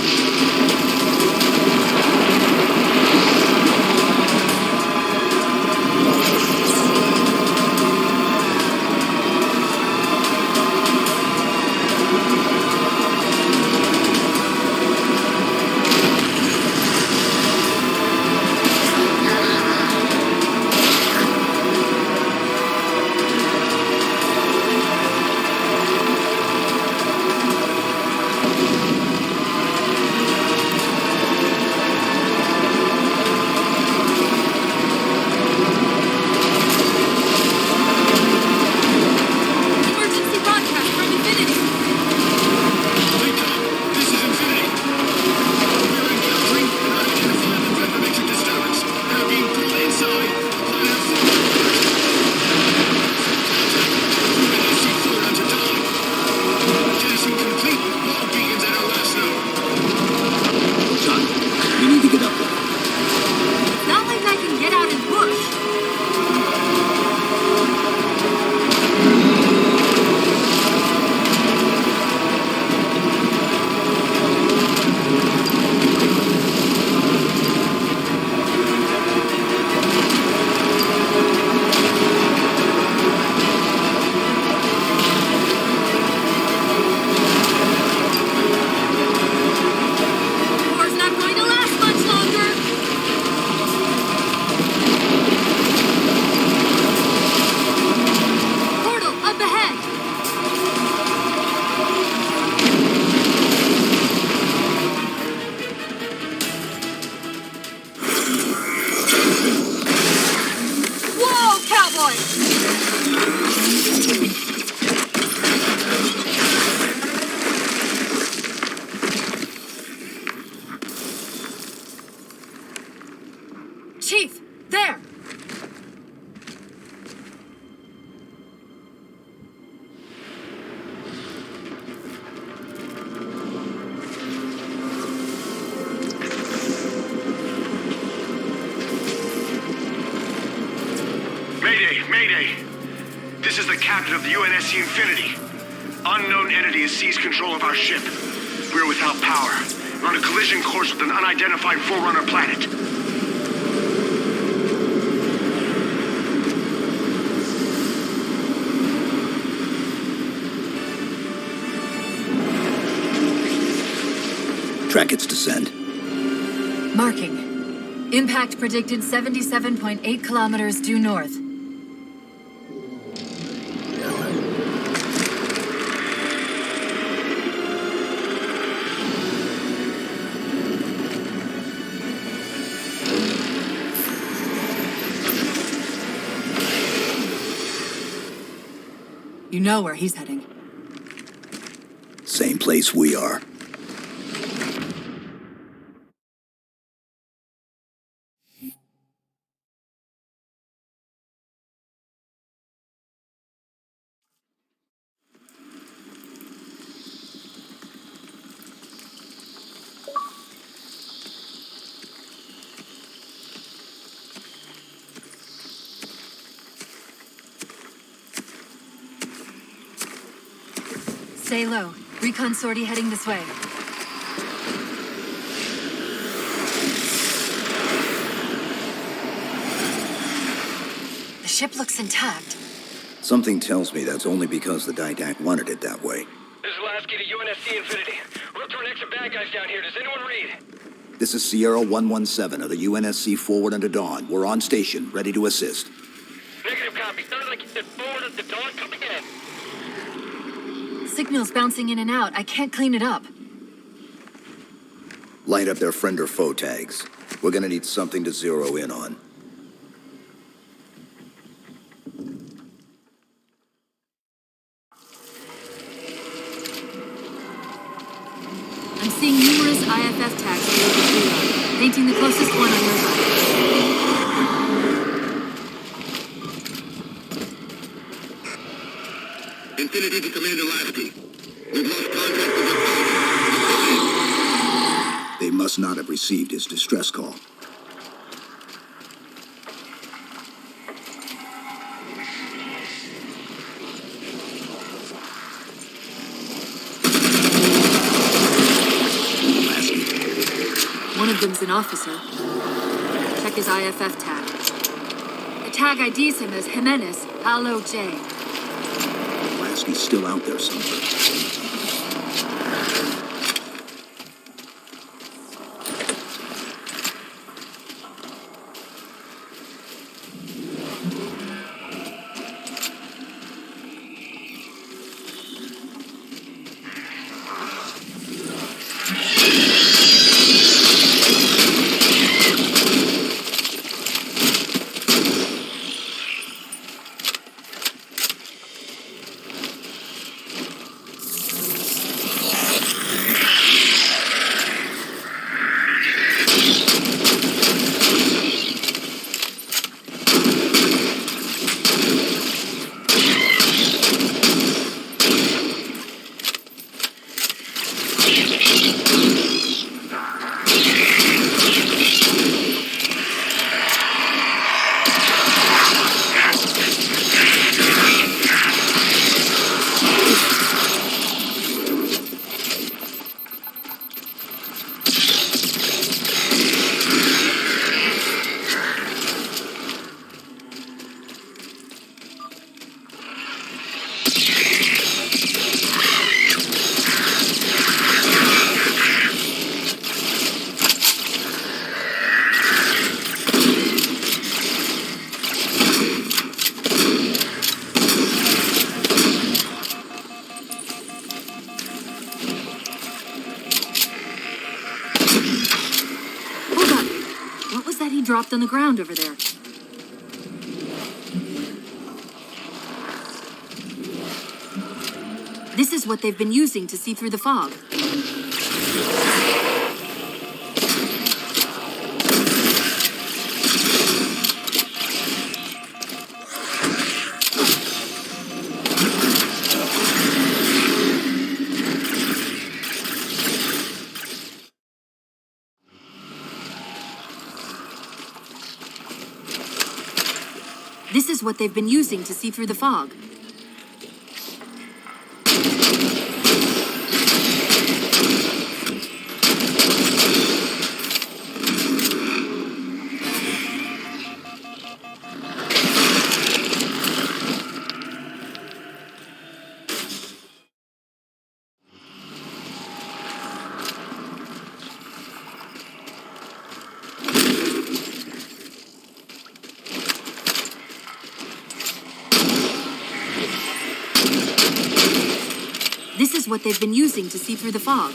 This is the captain of the UNSC Infinity. Unknown entity has seized control of our ship. We're without power. We're on a collision course with an unidentified Forerunner planet. Track its descent. Marking. Impact predicted 77.8 kilometers due north. You know where he's heading. Same place we are. Stay low. Recon sortie heading this way. The ship looks intact. Something tells me that's only because the Didact wanted it that way. This is Lasky to UNSC Infinity. We're up to our next bad guys down here. Does anyone read? This is Sierra 117 of the UNSC Forward Unto Dawn. We're on station, ready to assist. Negative copy. Sounds like you said Forward Unto Dawn. Come again. Signal's bouncing in and out. I can't clean it up. Light up their friend or foe tags. We're gonna need something to zero in on. I'm seeing numerous IFF tags labeled with zero, painting the closest one on your side. Infinity to Commander Lasky. We've lost contact with the They must not have received his distress call. One of them's an officer. Check his IFF tag. The tag IDs him as Jimenez Paolo J. Lasky's still out there somewhere. Dropped on the ground over there. This is what they've been using to see through the fog. This is what they've been using to see through the fog. is what they've been using to see through the fog.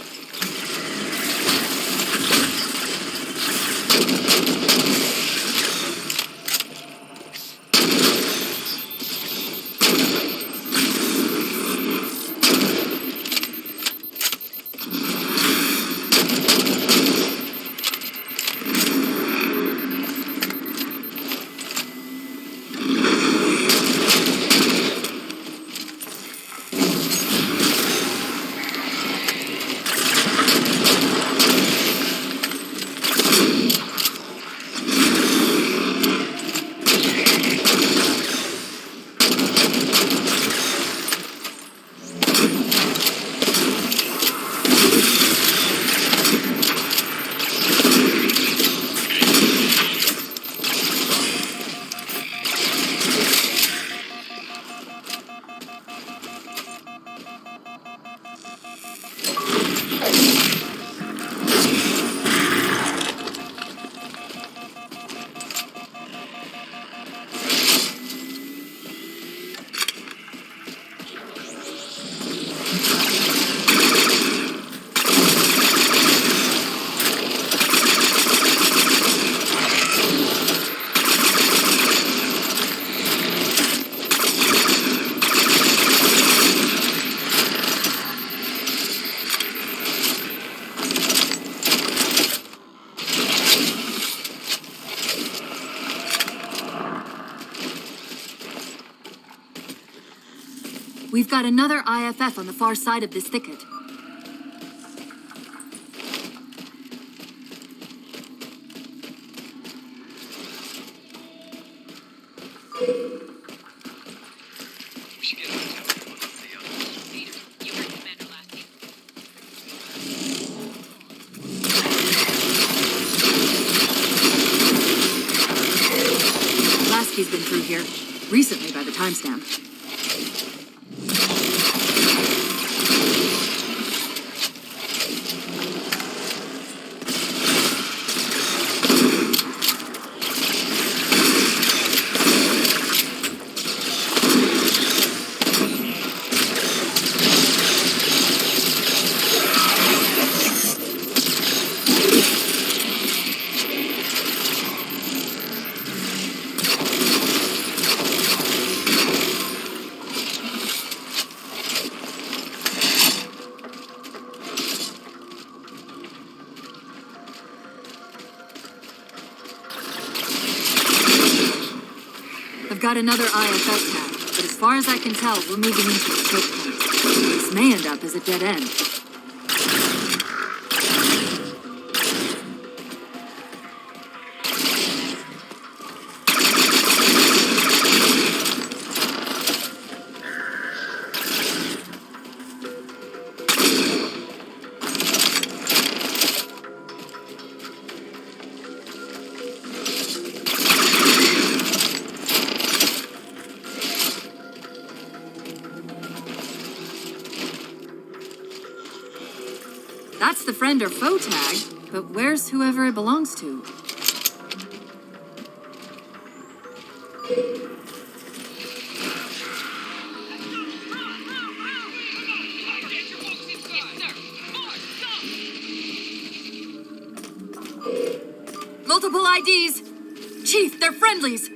We've got another IFF on the far side of this thicket. Lasky's been through here, recently by the timestamp. I've got another IFF tag, but as far as I can tell, we're moving into a choke point. This may end up as a dead end. That's the friend or foe tag, but where's whoever it belongs to? Multiple IDs! Chief, they're friendlies!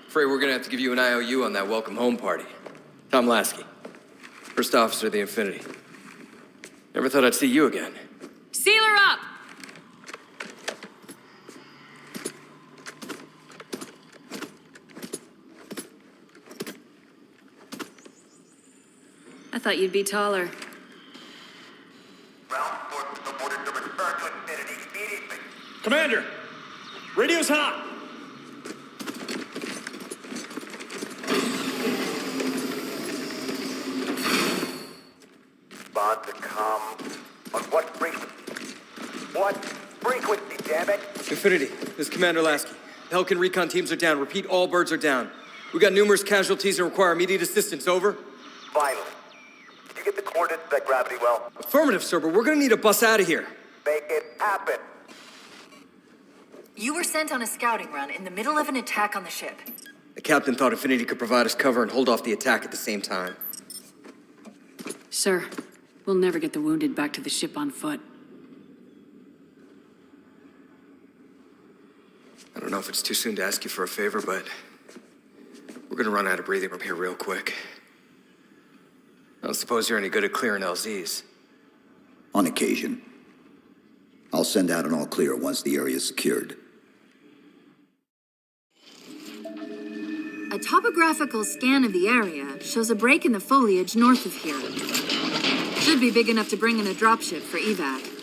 Afraid we're gonna have to give you an IOU on that welcome home party. Tom Lasky, First Officer of the Infinity. Never thought I'd see you again. Seal her up! I thought you'd be taller. Commander! Radio's hot! Respond to come on what frequency? What frequency, damn it? Infinity, this is Commander Lasky. Pelican recon teams are down. Repeat, all birds are down. We got numerous casualties and require immediate assistance. Over. Finally. Did you get the coordinates of that gravity well? Affirmative, sir, but we're gonna need a bus out of here. Make it happen. You were sent on a scouting run in the middle of an attack on the ship. The captain thought Infinity could provide us cover and hold off the attack at the same time. Sir, we'll never get the wounded back to the ship on foot. I don't know if it's too soon to ask you for a favor, but we're gonna run out of breathing room here real quick. I don't suppose you're any good at clearing LZs. On occasion. I'll send out an all clear once the area is secured. A topographical scan of the area shows a break in the foliage north of here. Should be big enough to bring in a dropship for evac.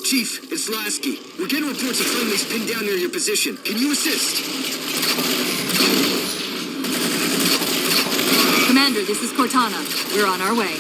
Chief, it's Lasky. We're getting reports of friendlies pinned down near your position. Can you assist? Commander, this is Cortana. We're on our way.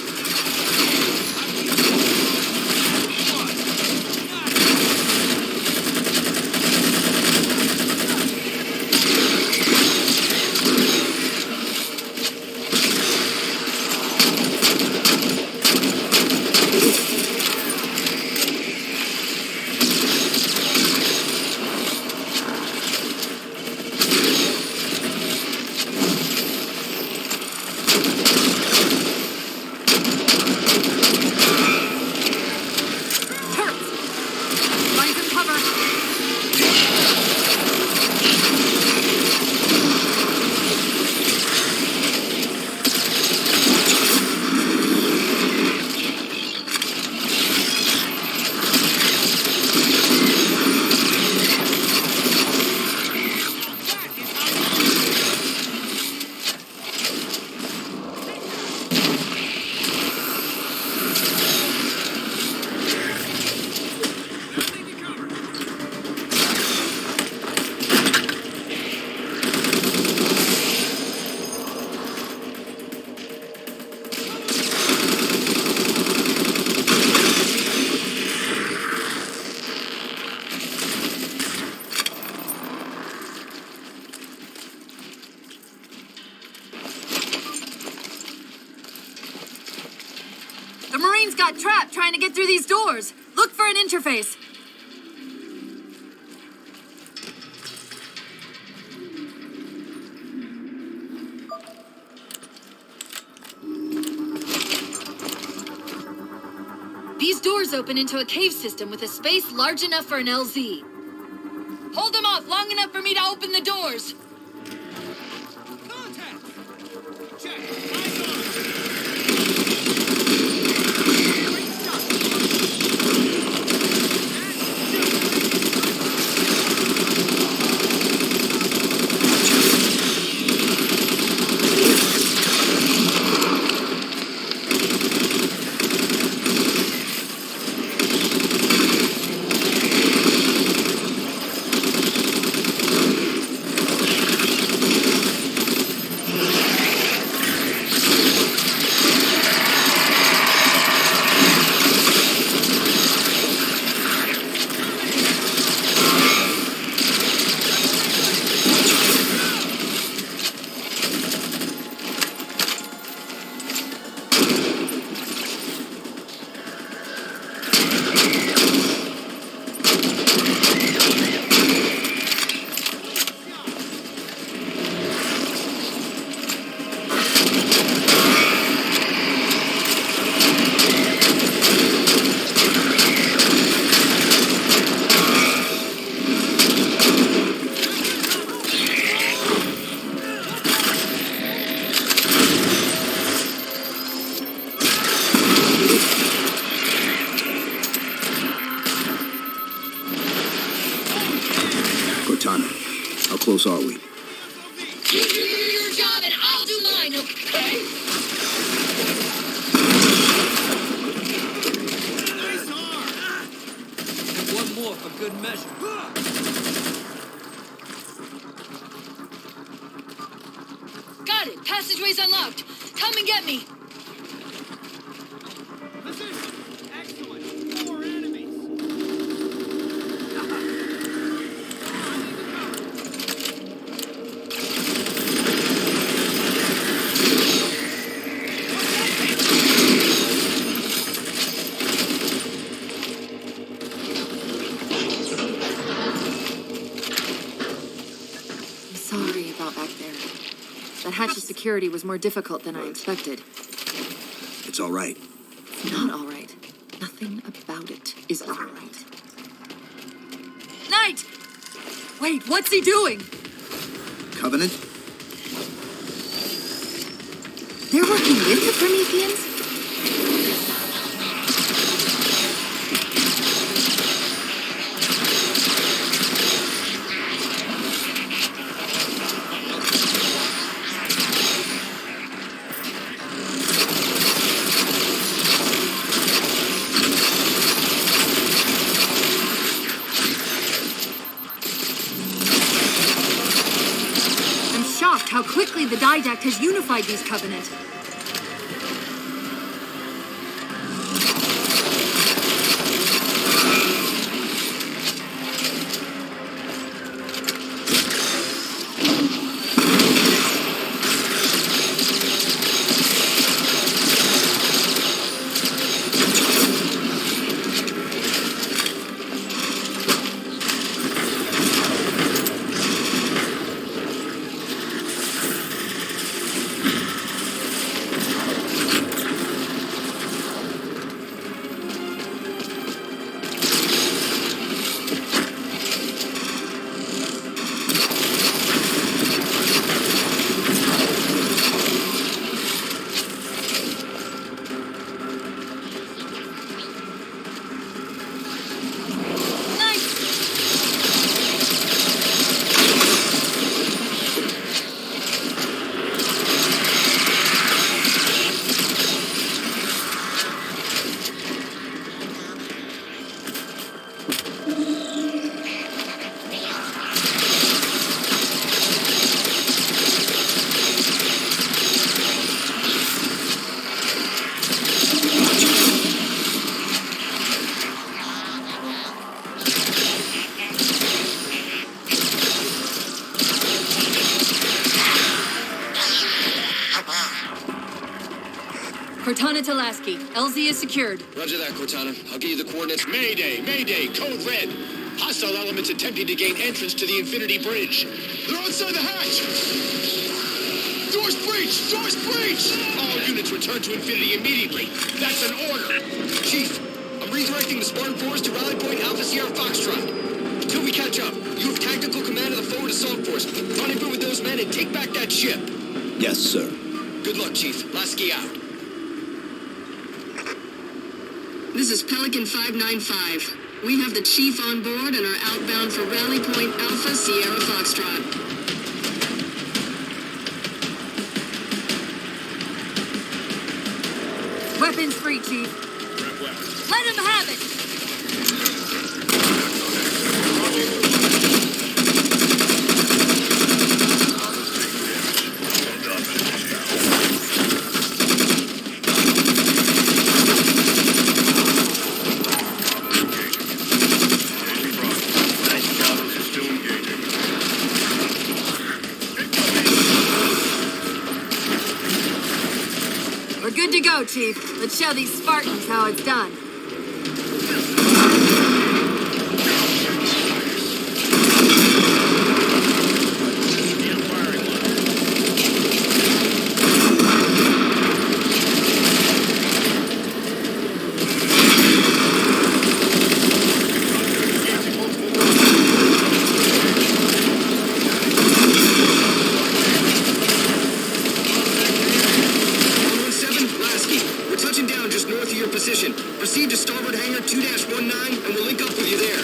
The Marines got trapped trying to get through these doors. Look for an interface. These doors open into a cave system with a space large enough for an LZ. Hold them off long enough for me to open the doors. close are we? You do your job and I'll do mine, okay? And one more for good measure. Got it. Passageway's unlocked. Come and get me. Sorry about back there. That hatch of security was more difficult than I expected. It's all right. It's not all right. Nothing about it is all right. Knight! Wait, what's he doing? Covenant? They're working with the Prometheans? How quickly the Didact has unified these Covenant. Cortana to Lasky. LZ is secured. Roger that, Cortana. I'll give you the coordinates. Mayday! Mayday! Code red! Hostile elements attempting to gain entrance to the Infinity Bridge. They're outside the hatch! Doors breached! Doors breached! All units return to Infinity immediately. That's an order. Chief, I'm redirecting the Spartan Force to Rally Point Alpha Sierra Foxtrot. Until we catch up, you have tactical command of the forward assault force. Rendezvous with those men and take back that ship. Yes, sir. Good luck, Chief. Lasky out. This is Pelican 595. We have the Chief on board and are outbound for Rally Point Alpha Sierra Foxtrot. Weapons free, Chief. Let him have it! We're good to go, Chief. Let's show these Spartans how it's done. Proceed to starboard hangar 2-19 and we'll link up with you there.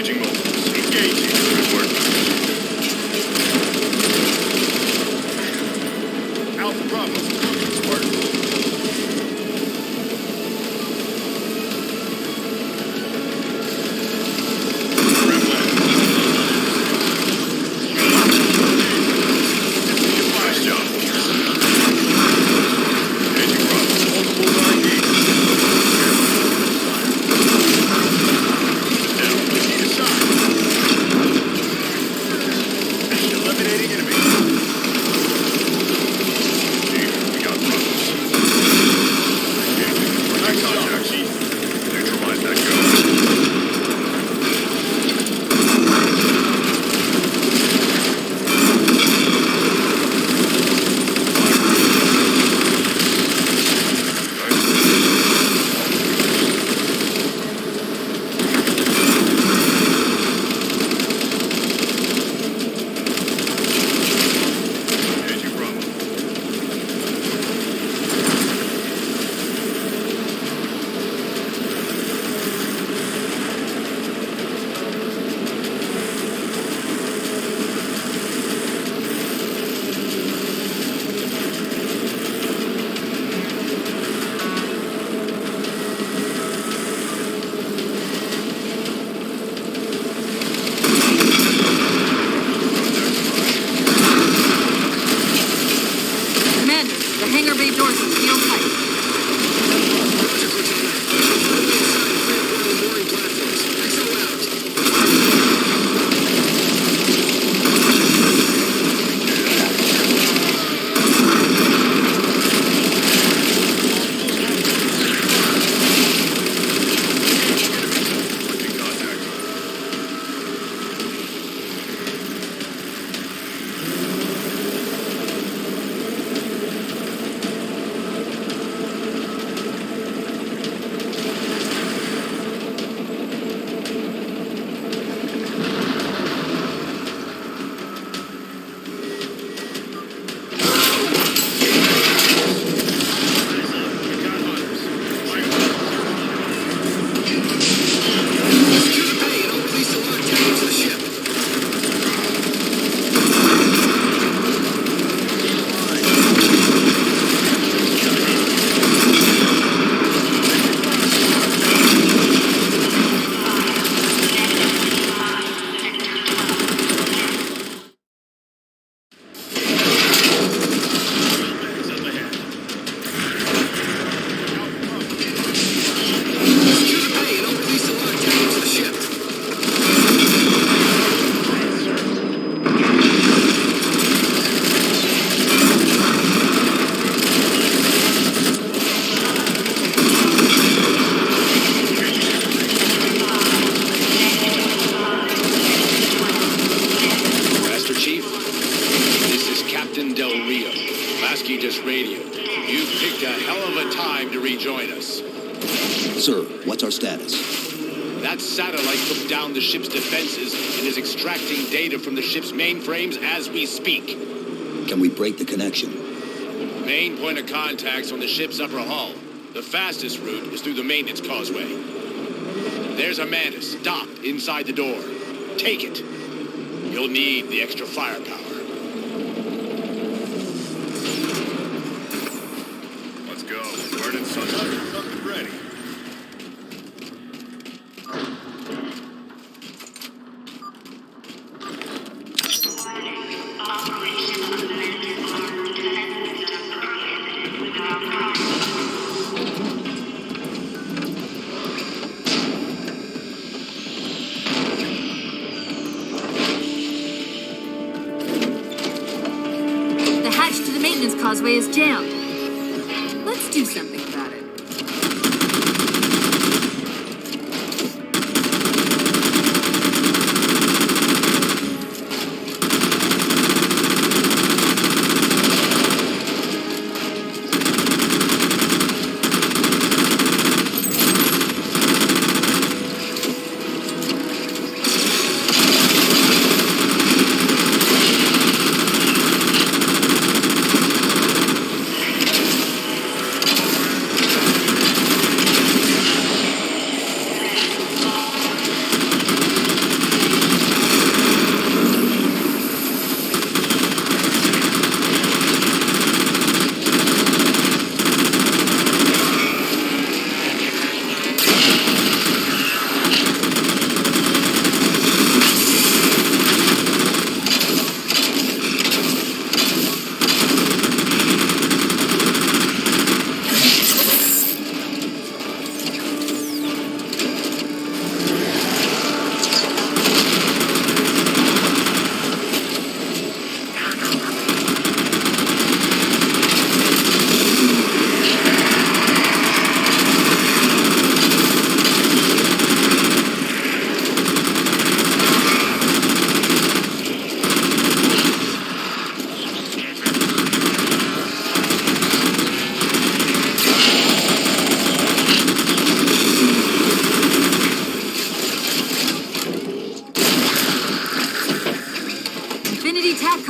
Changing mobiles. Engaging. Good work. Alpha Bravo. Spartan. Sir, what's our status? That satellite took down the ship's defenses and is extracting data from the ship's mainframes as we speak. Can we break the connection? Main point of contact's on the ship's upper hull. The fastest route is through the maintenance causeway. There's a Mantis docked inside the door. Take it. You'll need the extra firepower. Let's go. Burning sunlight. Something ready. Causeway is jammed. Let's do something about it.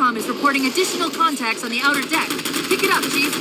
intercom is reporting additional contacts on the outer deck. Pick it up, Chief.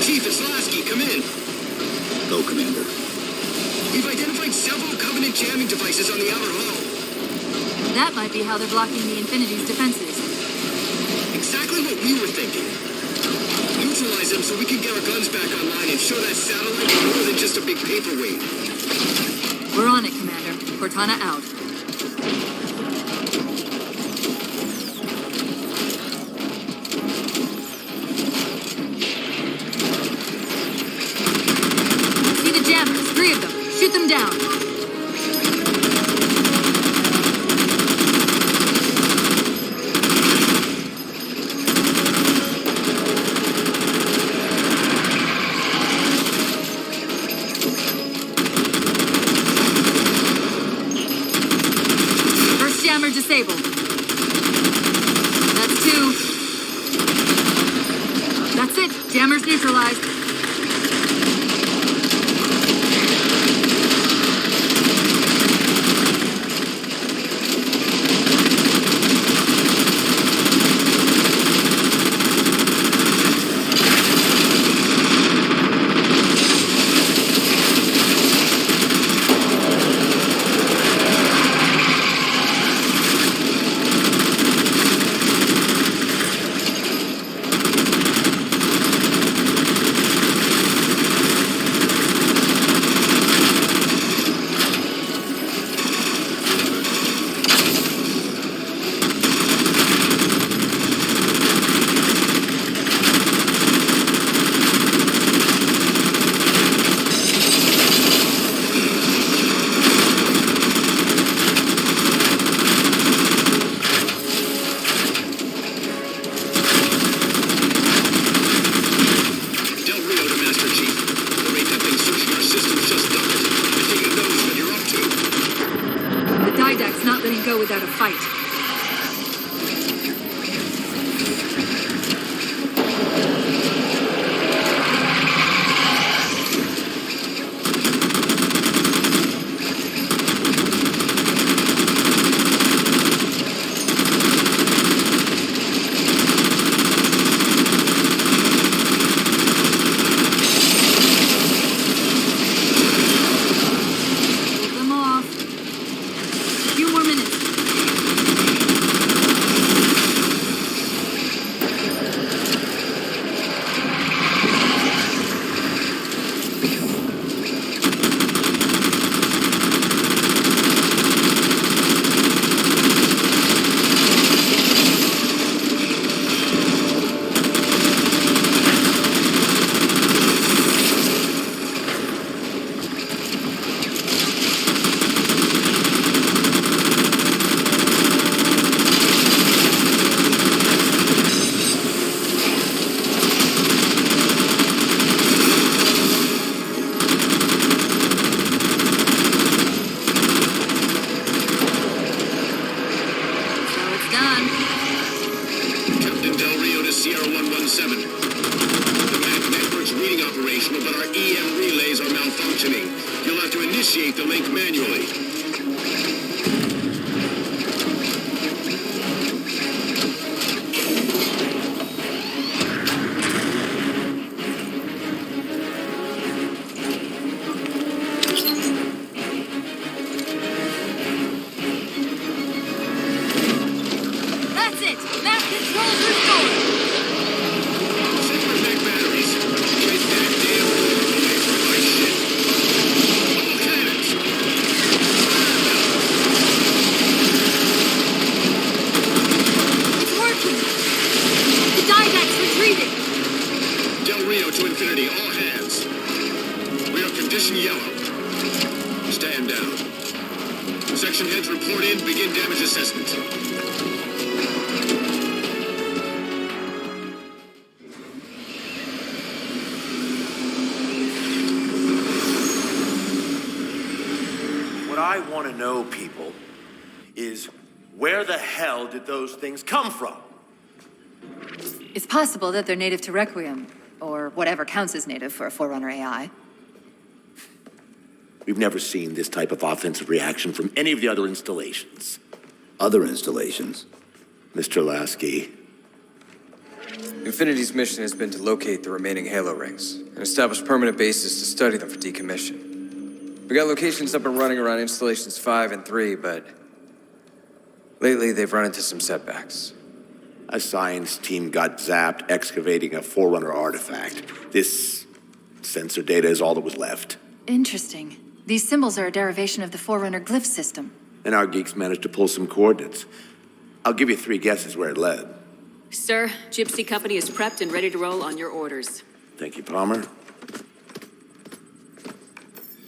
Chief, it's Lasky. Come in. Go, Commander. We've identified several Covenant jamming devices on the outer hull. That might be how they're blocking the Infinity's defenses. Exactly what we were thinking. Neutralize them so we can get our guns back online and show that satellite more than just a big paperweight. We're on it, Commander. Cortana out. See the jammers, 3 of them. Shoot them down. First jammer disabled. That's 2. That's it. Jammers neutralized. Controls restored. Super back batteries. Get that damn away from my ship. All cannons. It's working. The Didact's retreating. Del Rio to Infinity, all hands. We are condition yellow. Stand down. Section heads report in, begin damage assessment. What I want to know, people, is where the hell did those things come from? It's possible that they're native to Requiem, or whatever counts as native for a Forerunner AI. We've never seen this type of offensive reaction from any of the other installations. Other installations? Mr. Lasky. Infinity's mission has been to locate the remaining Halo rings and establish permanent bases to study them for decommission. We got locations up and running around installations 5 and 3, but lately they've run into some setbacks. A science team got zapped excavating a Forerunner artifact. This sensor data is all that was left. Interesting. These symbols are a derivation of the Forerunner glyph system. And our geeks managed to pull some coordinates. I'll give you 3 guesses where it led. Sir, Gypsy Company is prepped and ready to roll on your orders. Thank you, Palmer.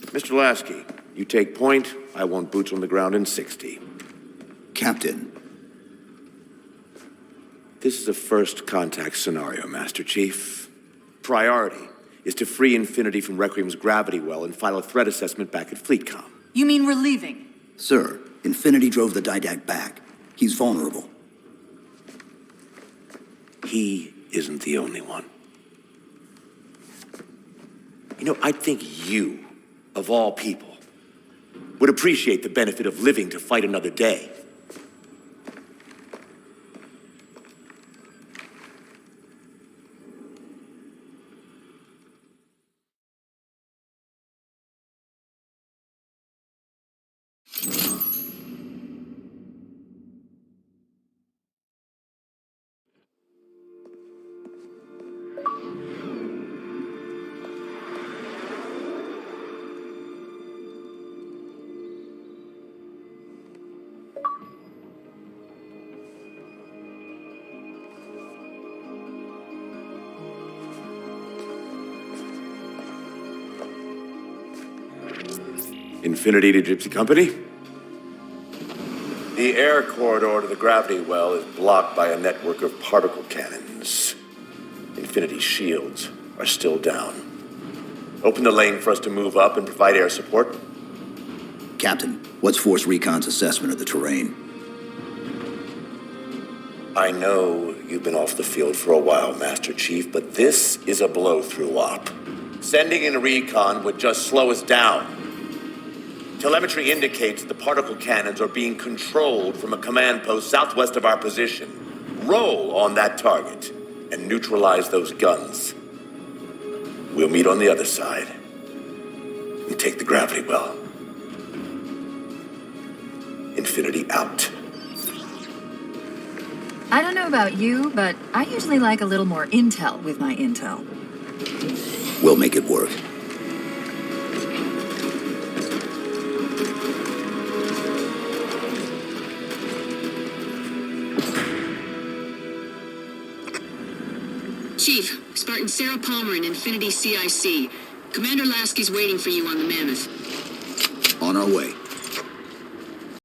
Mr. Lasky, you take point. I want boots on the ground in 60. Captain. This is a first contact scenario, Master Chief. Priority is to free Infinity from Requiem's gravity well and file a threat assessment back at FleetCom. You mean we're leaving? Sir, Infinity drove the Didact back. He's vulnerable. He isn't the only one. You know, I think you, of all people, would appreciate the benefit of living to fight another day. Infinity to Gypsy Company. The air corridor to the gravity well is blocked by a network of particle cannons. Infinity's shields are still down. Open the lane for us to move up and provide air support. Captain, what's Force Recon's assessment of the terrain? I know you've been off the field for a while, Master Chief, but this is a blow-through op. Sending in a recon would just slow us down. Telemetry indicates the particle cannons are being controlled from a command post southwest of our position. Roll on that target and neutralize those guns. We'll meet on the other side and take the gravity well. Infinity out. I don't know about you, but I usually like a little more intel with my intel. We'll make it work. Chief, Spartan Sarah Palmer in Infinity CIC. Commander Lasky's waiting for you on the Mammoth. On our way.